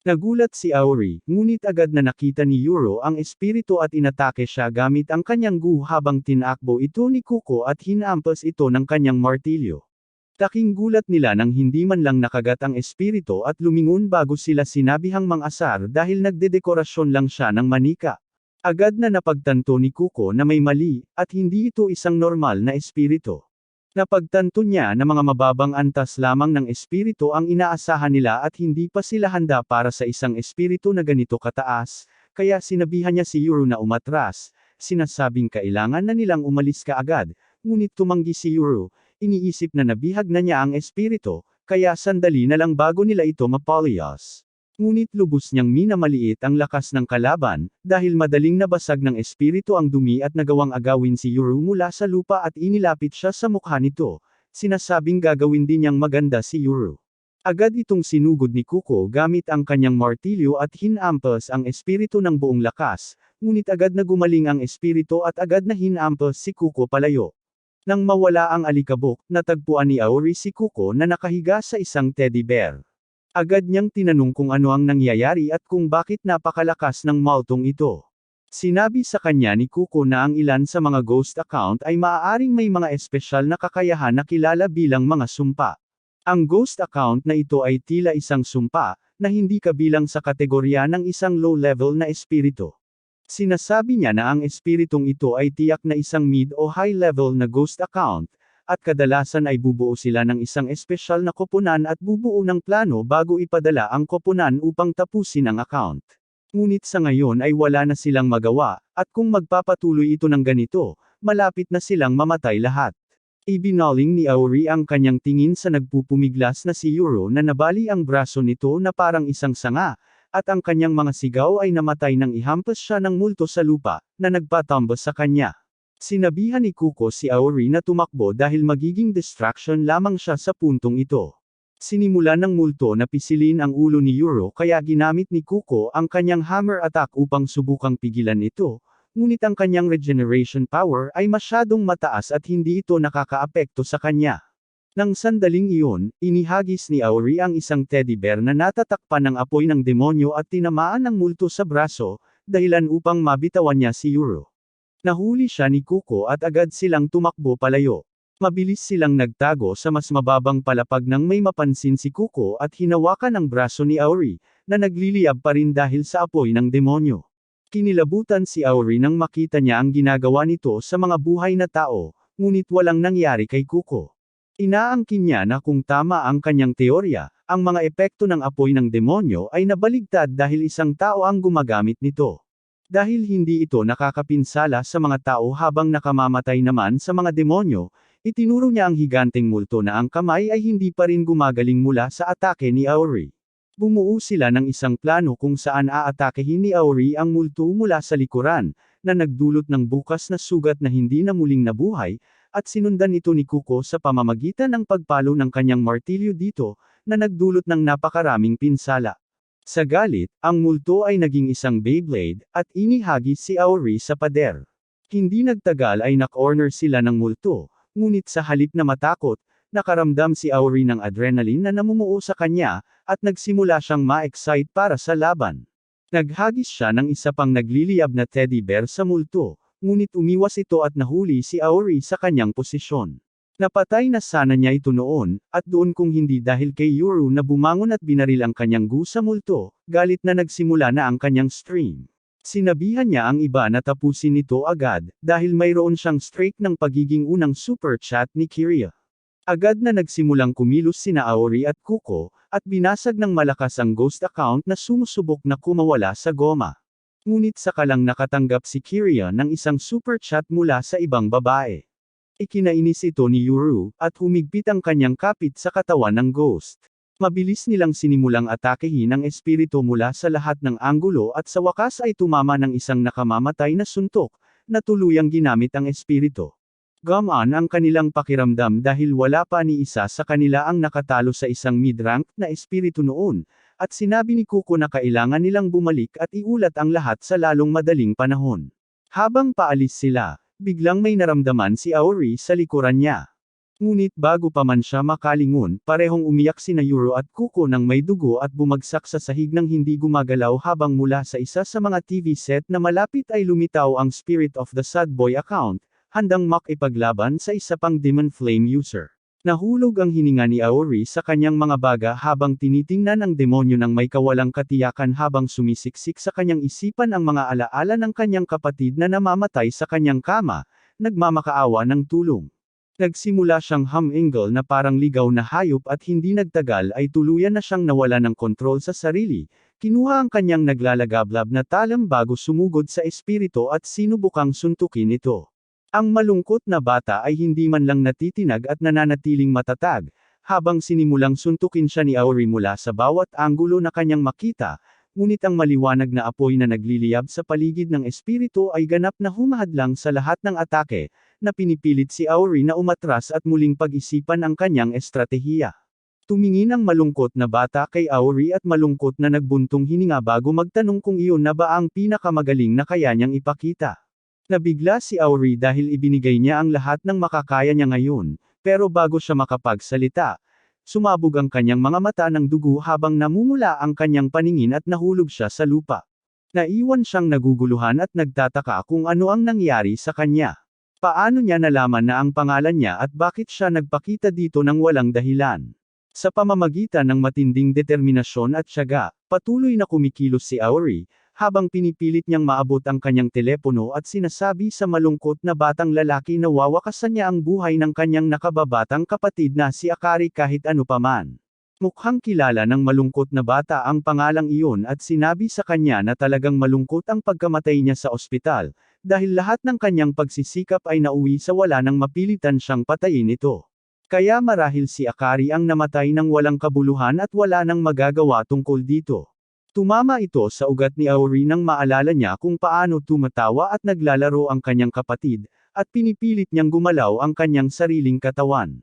Nagulat si Auri, ngunit agad na nakita ni Euro ang espiritu at inatake siya gamit ang kanyang gu habang tinakbo ito ni Kuko at hinampas ito ng kanyang martilyo. Taking gulat nila nang hindi man lang nakagat ang espiritu at lumingon bago sila sinabihang mang-asar dahil nagdedekorasyon lang siya ng manika. Agad na napagtanto ni Kuko na may mali, at hindi ito isang normal na espiritu. Napagtanto niya na mga mababang antas lamang ng espiritu ang inaasahan nila at hindi pa sila handa para sa isang espiritu na ganito kataas, kaya sinabihan niya si Euro na umatras, sinasabing kailangan na nilang umalis kaagad, ngunit tumanggi si Euro. Iniisip na nabihag na niya ang espiritu, kaya sandali na lang bago nila ito mapalayas. Ngunit lubos niyang minamaliit ang lakas ng kalaban, dahil madaling nabasag ng espiritu ang dumi at nagawang agawin si Euro mula sa lupa at inilapit siya sa mukha nito, sinasabing gagawin din niyang maganda si Euro. Agad itong sinugod ni Kuko gamit ang kanyang martilyo at hinampas ang espiritu ng buong lakas, ngunit agad na gumaling ang espiritu at agad na hinampas si Kuko palayo. Nang mawala ang alikabok, natagpuan ni Auri si Kuko na nakahiga sa isang teddy bear. Agad niyang tinanong kung ano ang nangyayari at kung bakit napakalakas ng multong ito. Sinabi sa kanya ni Kuko na ang ilan sa mga ghost account ay maaaring may mga espesyal na kakayahan na kilala bilang mga sumpa. Ang ghost account na ito ay tila isang sumpa, na hindi kabilang sa kategorya ng isang low-level na espiritu. Sinasabi niya na ang espiritong ito ay tiyak na isang mid o high level na ghost account, at kadalasan ay bubuo sila ng isang espesyal na koponan at bubuo ng plano bago ipadala ang koponan upang tapusin ang account. Ngunit sa ngayon ay wala na silang magawa, at kung magpapatuloy ito ng ganito, malapit na silang mamatay lahat. Ibinaling ni Auri ang kanyang tingin sa nagpupumiglas na si Euro na nabali ang braso nito na parang isang sanga, at ang kanyang mga sigaw ay namatay nang ihampas siya ng multo sa lupa, na nagpatambas sa kanya. Sinabihan ni Kuko si Auri na tumakbo dahil magiging distraction lamang siya sa puntong ito. Sinimulan ng multo na pisilin ang ulo ni Euro kaya ginamit ni Kuko ang kanyang hammer attack upang subukang pigilan ito, ngunit ang kanyang regeneration power ay masyadong mataas at hindi ito nakakaapekto sa kanya. Nang sandaling iyon, inihagis ni Auri ang isang teddy bear na natatakpan ng apoy ng demonyo at tinamaan ng multo sa braso, dahilan upang mabitawan niya si Euro. Nahuli siya ni Kuko at agad silang tumakbo palayo. Mabilis silang nagtago sa mas mababang palapag nang may mapansin si Kuko at hinawakan ang braso ni Auri, na nagliliyab pa rin dahil sa apoy ng demonyo. Kinilabutan si Auri nang makita niya ang ginagawa nito sa mga buhay na tao, ngunit walang nangyari kay Kuko. Inaangkin niya na kung tama ang kanyang teorya, Ang mga epekto ng apoy ng demonyo ay nabaligtad dahil isang tao ang gumagamit nito. Dahil hindi ito nakakapinsala sa mga tao habang nakamamatay naman sa mga demonyo, itinuro niya ang higanteng multo na ang kamay ay hindi pa rin gumagaling mula sa atake ni Auri. Bumuo sila ng isang plano kung saan aatakehin ni Auri ang multo mula sa likuran, na nagdulot ng bukas na sugat na hindi na muling nabuhay, at sinundan ito ni Kuko sa pamamagitan ng pagpalo ng kanyang martilyo dito, na nagdulot ng napakaraming pinsala. Sa galit, ang multo ay naging isang Beyblade, at inihagis si Auri sa pader. Hindi nagtagal ay na-corner sila ng multo, ngunit sa halip na matakot, nakaramdam si Auri ng adrenaline na namumuo sa kanya, at nagsimula siyang ma-excite para sa laban. Naghagis siya ng isa pang nagliliyab na teddy bear sa multo, ngunit umiwas ito at nahuli si Auri sa kanyang posisyon. Napatay na sana niya ito noon, at doon kung hindi dahil kay Yuru na bumangon at binaril ang kanyang gu sa multo, galit na nagsimula na ang kanyang stream. Sinabihan niya ang iba na tapusin ito agad, dahil mayroon siyang streak ng pagiging unang super chat ni Kiria. Agad na nagsimulang kumilos sina Auri at Kuko, at binasag ng malakas ang ghost account na sumusubok na kumawala sa goma. Ngunit saka lang nakatanggap si Kiria ng isang super chat mula sa ibang babae. Ikinainis ito ni Yuru, at humigpit ang kanyang kapit sa katawan ng ghost. Mabilis nilang sinimulang atakehin ang espiritu mula sa lahat ng anggulo at sa wakas ay tumama ng isang nakamamatay na suntok, na tuluyang ginamit ang espiritu. Gumaan ang kanilang pakiramdam dahil wala pa ni isa sa kanila ang nakatalo sa isang mid-rank na espiritu noon, at sinabi ni Kuko na kailangan nilang bumalik at iulat ang lahat sa lalong madaling panahon. Habang paalis sila, biglang may naramdaman si Auri sa likuran niya. Ngunit bago pa man siya makalingon, parehong umiyak sina Yuru at Kuko ng may dugo at bumagsak sa sahig ng hindi gumagalaw habang mula sa isa sa mga TV set na malapit ay lumitaw ang Spirit of the Sad Boy account, handang makipaglaban sa isa pang Demon Flame user. Nahulog ang hininga ni Auri sa kanyang mga baga habang tinitingnan ang demonyo ng may kawalang katiyakan habang sumisiksik sa kanyang isipan ang mga alaala ng kanyang kapatid na namamatay sa kanyang kama, nagmamakaawa ng tulong. Nagsimula siyang humingle na parang ligaw na hayop at hindi nagtagal ay tuluyan na siyang nawala ng kontrol sa sarili, kinuha ang kanyang naglalagablab na talam bago sumugod sa espiritu at sinubukang suntukin ito. Ang malungkot na bata ay hindi man lang natitinag at nananatiling matatag, habang sinimulang suntukin siya ni Auri mula sa bawat anggulo na kanyang makita, ngunit ang maliwanag na apoy na nagliliyab sa paligid ng espiritu ay ganap na humahadlang sa lahat ng atake, na pinipilit si Auri na umatras at muling pag-isipan ang kanyang estratehiya. Tumingin ang malungkot na bata kay Auri at malungkot na nagbuntong hininga bago magtanong kung iyon na ba ang pinakamagaling na kaya niyang ipakita. Nabigla si Auri dahil ibinigay niya ang lahat ng makakaya niya ngayon, pero bago siya makapagsalita, sumabog ang kanyang mga mata ng dugo habang namumula ang kanyang paningin at nahulog siya sa lupa. Naiwan siyang naguguluhan at nagtataka kung ano ang nangyari sa kanya. Paano niya nalaman na ang pangalan niya at bakit siya nagpakita dito ng walang dahilan? Sa pamamagitan ng matinding determinasyon at tiyaga, patuloy na kumikilos si Auri, habang pinipilit niyang maabot ang kanyang telepono at sinasabi sa malungkot na batang lalaki na wawakasan niya ang buhay ng kanyang nakababatang kapatid na si Akari kahit ano paman. Mukhang kilala ng malungkot na bata ang pangalang iyon at sinabi sa kanya na talagang malungkot ang pagkamatay niya sa ospital, dahil lahat ng kanyang pagsisikap ay nauwi sa wala nang mapilitan siyang patayin ito. Kaya marahil si Akari ang namatay ng walang kabuluhan at wala nang magagawa tungkol dito. Tumama ito sa ugat ni Auri nang maalala niya kung paano tumatawa at naglalaro ang kanyang kapatid, at pinipilit niyang gumalaw ang kanyang sariling katawan.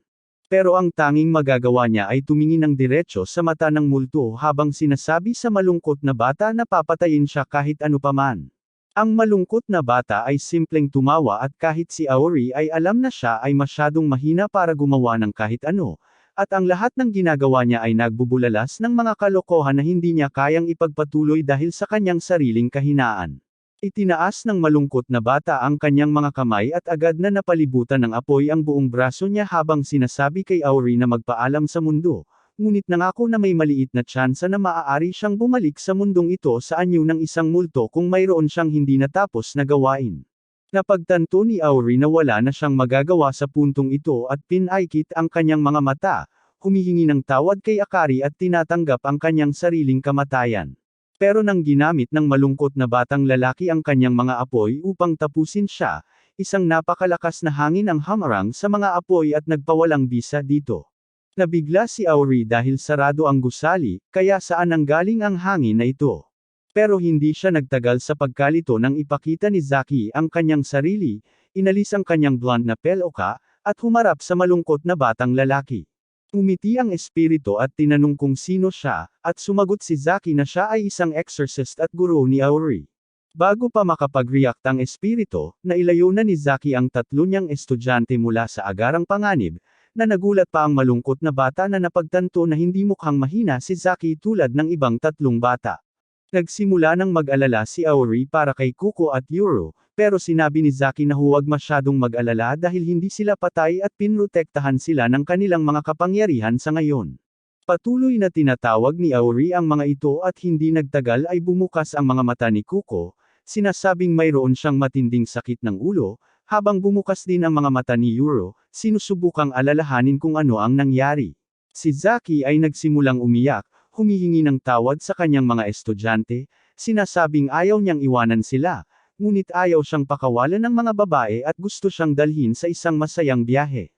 Pero ang tanging magagawa niya ay tumingin ng diretso sa mata ng multo habang sinasabi sa malungkot na bata na papatayin siya kahit ano paman. Ang malungkot na bata ay simpleng tumawa at kahit si Auri ay alam na siya ay masyadong mahina para gumawa ng kahit ano, at ang lahat ng ginagawa niya ay nagbubulalas ng mga kalokohan na hindi niya kayang ipagpatuloy dahil sa kanyang sariling kahinaan. Itinaas ng malungkot na bata ang kanyang mga kamay at agad na napalibutan ng apoy ang buong braso niya habang sinasabi kay Auri na magpaalam sa mundo, ngunit nangako na may maliit na tsansa na maaari siyang bumalik sa mundong ito sa anyo ng isang multo kung mayroon siyang hindi natapos na gawain. Napagtanto ni Auri na wala na siyang magagawa sa puntong ito at pinaikit ang kanyang mga mata, humihingi ng tawad kay Akari at tinatanggap ang kanyang sariling kamatayan. Pero nang ginamit ng malungkot na batang lalaki ang kanyang mga apoy upang tapusin siya, isang napakalakas na hangin ang hamarang sa mga apoy at nagpawalang bisa dito. Nabigla si Auri dahil sarado ang gusali, kaya saan nanggaling ang hangin na ito? Pero hindi siya nagtagal sa pagkalito nang ipakita ni Zaki ang kanyang sarili, inalis ang kanyang blonde na peluka, at humarap sa malungkot na batang lalaki. Umiti ang espiritu at tinanong kung sino siya, at sumagot si Zaki na siya ay isang exorcist at guro ni Auri. Bago pa makapag-react ang espiritu, nailayo na ni Zaki ang tatlo niyang estudyante mula sa agarang panganib, na nagulat pa ang malungkot na bata na napagtanto na hindi mukhang mahina si Zaki tulad ng ibang tatlong bata. Nagsimula ng mag-alala si Auri para kay Kuko at Yuro, pero sinabi ni Zaki na huwag masyadong mag-alala dahil hindi sila patay at pinrotektahan sila ng kanilang mga kapangyarihan sa ngayon. Patuloy na tinatawag ni Auri ang mga ito at hindi nagtagal ay bumukas ang mga mata ni Kuko, sinasabing mayroon siyang matinding sakit ng ulo, habang bumukas din ang mga mata ni Yuro, sinusubukang alalahanin kung ano ang nangyari. Si Zaki ay nagsimulang umiyak, humihingi ng tawad sa kanyang mga estudyante, sinasabing ayaw niyang iwanan sila, ngunit ayaw siyang pakawalan ng mga babae at gusto siyang dalhin sa isang masayang biyahe.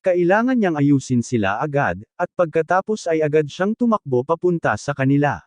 Kailangan niyang ayusin sila agad, at pagkatapos ay agad siyang tumakbo papunta sa kanila.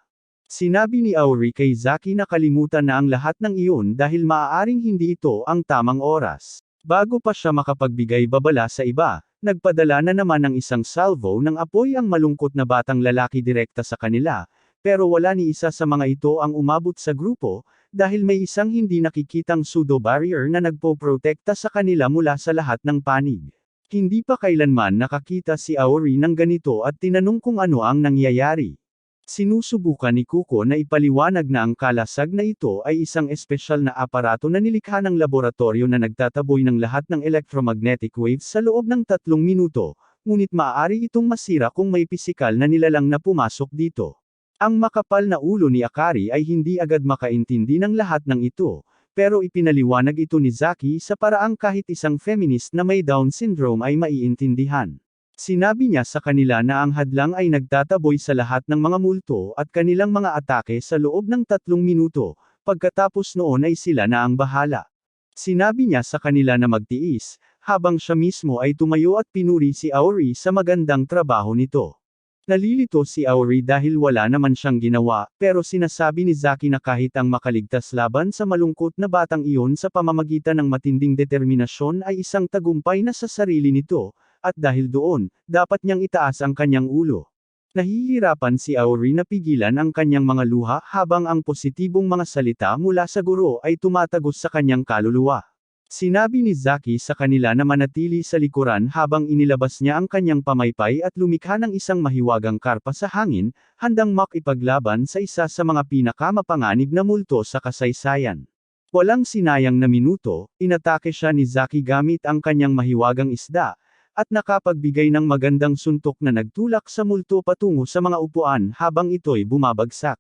Sinabi ni Auri kay Zaki na kalimutan na ang lahat ng iyon dahil maaaring hindi ito ang tamang oras. Bago pa siya makapagbigay babala sa iba, nagpadala na naman ng isang salvo ng apoy ang malungkot na batang lalaki direkta sa kanila, pero wala ni isa sa mga ito ang umabot sa grupo, dahil may isang hindi nakikitang pseudo-barrier na nagpoprotekta sa kanila mula sa lahat ng panig. Hindi pa kailanman nakakita si Auri ng ganito at tinanong kung ano ang nangyayari. Sinusubukan ni Kuko na ipaliwanag na ang kalasag na ito ay isang espesyal na aparato na nilikha ng laboratorio na nagtataboy ng lahat ng electromagnetic waves sa loob ng 3 minuto, ngunit maaari itong masira kung may pisikal na nilalang na pumasok dito. Ang makapal na ulo ni Akari ay hindi agad makaintindi ng lahat ng ito, pero ipinaliwanag ito ni Zaki sa paraang kahit isang feminist na may Down syndrome ay maiintindihan. Sinabi niya sa kanila na ang hadlang ay nagtataboy sa lahat ng mga multo at kanilang mga atake sa loob ng 3 minuto, pagkatapos noon ay sila na ang bahala. Sinabi niya sa kanila na magtiis, habang siya mismo ay tumayo at pinuri si Auri sa magandang trabaho nito. Nalilito si Auri dahil wala naman siyang ginawa, pero sinasabi ni Zaki na kahit ang makaligtas laban sa malungkot na batang iyon sa pamamagitan ng matinding determinasyon ay isang tagumpay na sa sarili nito, at dahil doon, dapat niyang itaas ang kanyang ulo. Nahihirapan si Auri na pigilan ang kanyang mga luha habang ang positibong mga salita mula sa guro ay tumatagos sa kanyang kaluluwa. Sinabi ni Zaki sa kanila na manatili sa likuran habang inilabas niya ang kanyang pamaypay at lumikha ng isang mahiwagang karpa sa hangin, handang makipaglaban sa isa sa mga pinakamapanganib na multo sa kasaysayan. Walang sinayang na minuto, inatake siya ni Zaki gamit ang kanyang mahiwagang isda, at nakapagbigay ng magandang suntok na nagtulak sa multo patungo sa mga upuan habang ito'y bumabagsak.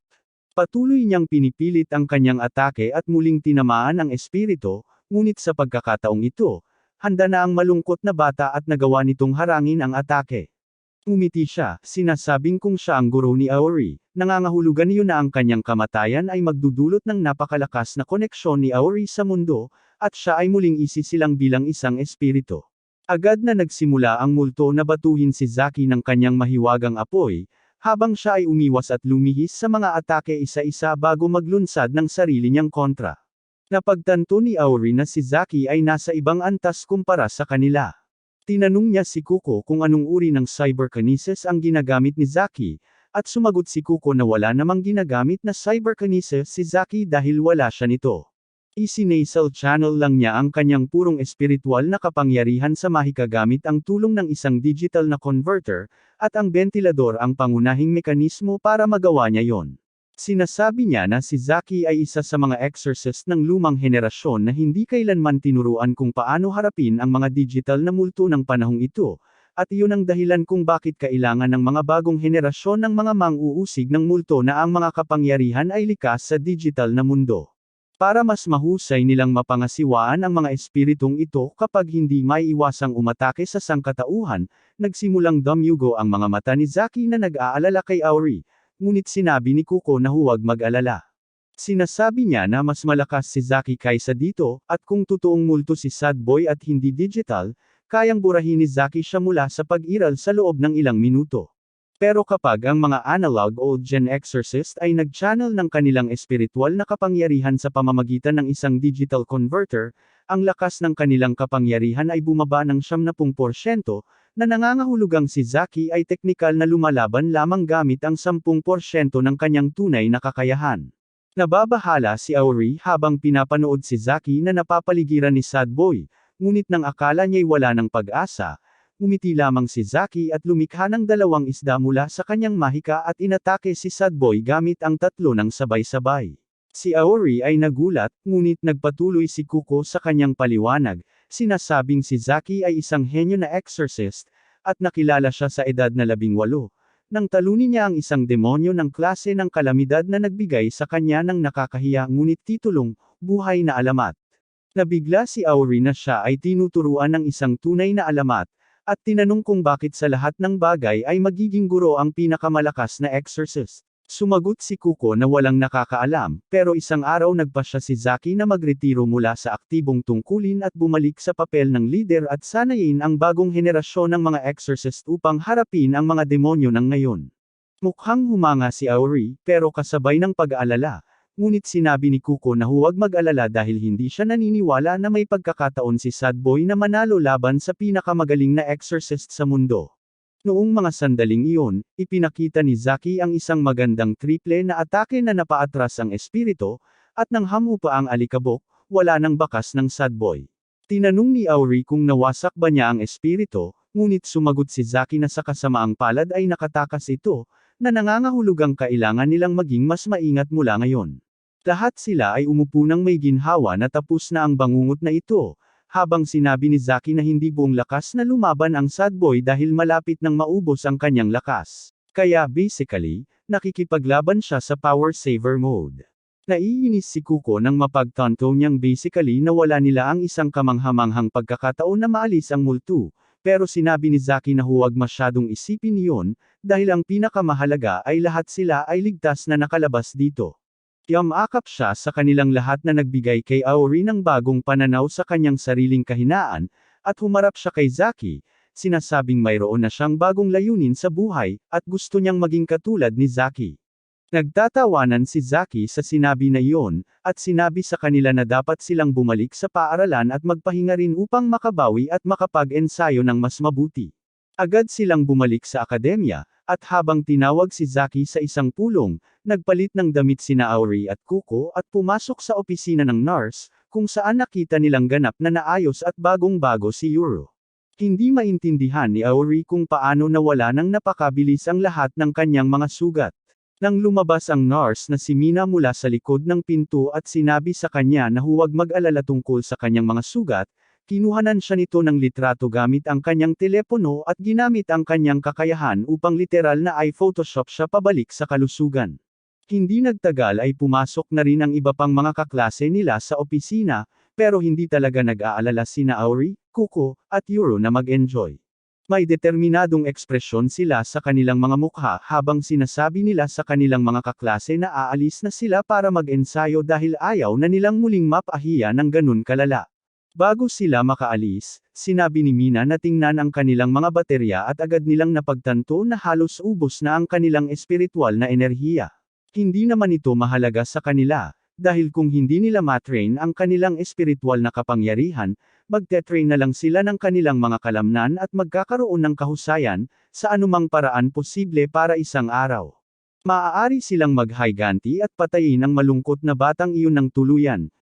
Patuloy niyang pinipilit ang kanyang atake at muling tinamaan ang espiritu, ngunit sa pagkakataong ito, handa na ang malungkot na bata at nagawa nitong harangin ang atake. Umiti siya, sinasabing kung siya ang guro ni Auri, nangangahulugan iyon na ang kanyang kamatayan ay magdudulot ng napakalakas na koneksyon ni Auri sa mundo, at siya ay muling isisilang bilang isang espiritu. Agad na nagsimula ang multo na batuhin si Zaki ng kanyang mahiwagang apoy, habang siya ay umiwas at lumihis sa mga atake isa-isa bago maglunsad ng sarili niyang kontra. Napagtanto ni Auri na si Zaki ay nasa ibang antas kumpara sa kanila. Tinanong niya si Kuko kung anong uri ng cyberkinesis ang ginagamit ni Zaki, at sumagot si Kuko na wala namang ginagamit na cyberkinesis si Zaki dahil wala siya nito. Isinasal channel lang niya ang kanyang purong espiritual na kapangyarihan sa mahika gamit ang tulong ng isang digital na converter, at ang ventilador ang pangunahing mekanismo para magawa niya yon. Sinasabi niya na si Zaki ay isa sa mga exorcist ng lumang henerasyon na hindi kailanman tinuruan kung paano harapin ang mga digital na multo ng panahong ito, at iyon ang dahilan kung bakit kailangan ng mga bagong henerasyon ng mga mang-uusig ng multo na ang mga kapangyarihan ay likas sa digital na mundo. para mas mahusay nilang mapangasiwaan ang mga espiritong ito kapag hindi maiiwasang umatake sa sangkatauhan. Nagsimulang dumyugo ang mga mata ni Zaki na nag-aalala kay Auri, ngunit sinabi ni Kuko na huwag mag-alala. Sinasabi niya na mas malakas si Zaki kaysa dito, at kung totoong multo si Sad Boy at hindi digital, kayang burahin ni Zaki siya mula sa pag-iral sa loob ng ilang minuto. Pero kapag ang mga analog old gen exorcist ay nag-channel ng kanilang espiritual na kapangyarihan sa pamamagitan ng isang digital converter, ang lakas ng kanilang kapangyarihan ay bumaba ng 70%, na nangangahulugang si Zaki ay teknikal na lumalaban lamang gamit ang 10% ng kanyang tunay na kakayahan. Nababahala si Auri habang pinapanood si Zaki na napapaligiran ni Sad Boy, ngunit nang akala niya'y wala ng pag-asa, umiti lamang si Zaki at lumikha ng dalawang isda mula sa kanyang mahika at inatake si Sad Boy gamit ang tatlo ng sabay-sabay. Si Aori ay nagulat, ngunit nagpatuloy si Kuko sa kanyang paliwanag, sinasabing si Zaki ay isang henyo na exorcist, at nakilala siya sa edad na 18, nang talunin niya ang isang demonyo ng klase ng kalamidad na nagbigay sa kanya ng nakakahiya ngunit titulong, buhay na alamat. Nabigla si Aori na siya ay tinuturuan ng isang tunay na alamat, at tinanong kung bakit sa lahat ng bagay ay magiging guro ang pinakamalakas na exorcist. Sumagot si Kuko na walang nakakaalam, pero isang araw nagpasya si Zaki na magretiro mula sa aktibong tungkulin at bumalik sa papel ng leader at sanayin ang bagong henerasyon ng mga exorcist upang harapin ang mga demonyo ng ngayon. Mukhang humanga si Auri, pero kasabay ng pag-aalala. Ngunit sinabi ni Kuko na huwag mag-alala dahil hindi siya naniniwala na may pagkakataon si Sad Boy na manalo laban sa pinakamagaling na exorcist sa mundo. Noong mga sandaling iyon, ipinakita ni Zaki ang isang magandang triple na atake na napaatras ang espiritu, at nang hamupa ang alikabok, wala nang bakas ng Sad Boy. Tinanong ni Auri kung nawasak ba niya ang espiritu, ngunit sumagot si Zaki na sa kasamaang palad ay nakatakas ito, na nangangahulugang kailangan nilang maging mas maingat mula ngayon. Lahat sila ay umupo ng may ginhawa na tapos na ang bangungot na ito, habang sinabi ni Zaki na hindi buong lakas na lumaban ang Sad Boy dahil malapit nang maubos ang kanyang lakas. Kaya basically, nakikipaglaban siya sa power saver mode. Naiinis si Kuko nang mapagtanto niyang basically nawala nila ang isang kamanghamanghang pagkakataon na maalis ang multo, pero sinabi ni Zaki na huwag masyadong isipin iyon, dahil ang pinakamahalaga ay lahat sila ay ligtas na nakalabas dito. Yamakap siya sa kanilang lahat na nagbigay kay Aori ng bagong pananaw sa kanyang sariling kahinaan, at humarap siya kay Zaki, sinasabing mayroon na siyang bagong layunin sa buhay, at gusto niyang maging katulad ni Zaki. Nagtatawanan si Zaki sa sinabi na iyon, at sinabi sa kanila na dapat silang bumalik sa paaralan at magpahinga rin upang makabawi at makapag-ensayo ng mas mabuti. Agad silang bumalik sa akademya, at habang tinawag si Zaki sa isang pulong, nagpalit ng damit sina Auri at Kuko at pumasok sa opisina ng nurse, kung saan nakita nilang ganap na naayos at bagong-bago si Yuro. Hindi maintindihan ni Auri kung paano nawala nang napakabilis ang lahat ng kanyang mga sugat. Nang lumabas ang nurse na si Mina mula sa likod ng pinto at sinabi sa kanya na huwag mag-alala tungkol sa kanyang mga sugat, kinuhanan siya nito ng litrato gamit ang kanyang telepono at ginamit ang kanyang kakayahan upang literal na i-photoshop siya pabalik sa kalusugan. Hindi nagtagal ay pumasok na rin ang iba pang mga kaklase nila sa opisina, pero hindi talaga nag-aalala sina Auri, Kuko, at Yuro na mag-enjoy. May determinadong ekspresyon sila sa kanilang mga mukha habang sinasabi nila sa kanilang mga kaklase na aalis na sila para mag-ensayo dahil ayaw na nilang muling mapahiya ng ganun kalala. Bago sila makaalis, sinabi ni Mina na tingnan ang kanilang mga baterya at agad nilang napagtanto na halos ubos na ang kanilang espiritual na enerhiya. Hindi naman ito mahalaga sa kanila, dahil kung hindi nila matrain ang kanilang espiritual na kapangyarihan, magte-train na lang sila ng kanilang mga kalamnan at magkakaroon ng kahusayan, sa anumang paraan posible para isang araw. Maaari silang maghayganti at patayin ang malungkot na batang iyon ng tuluyan,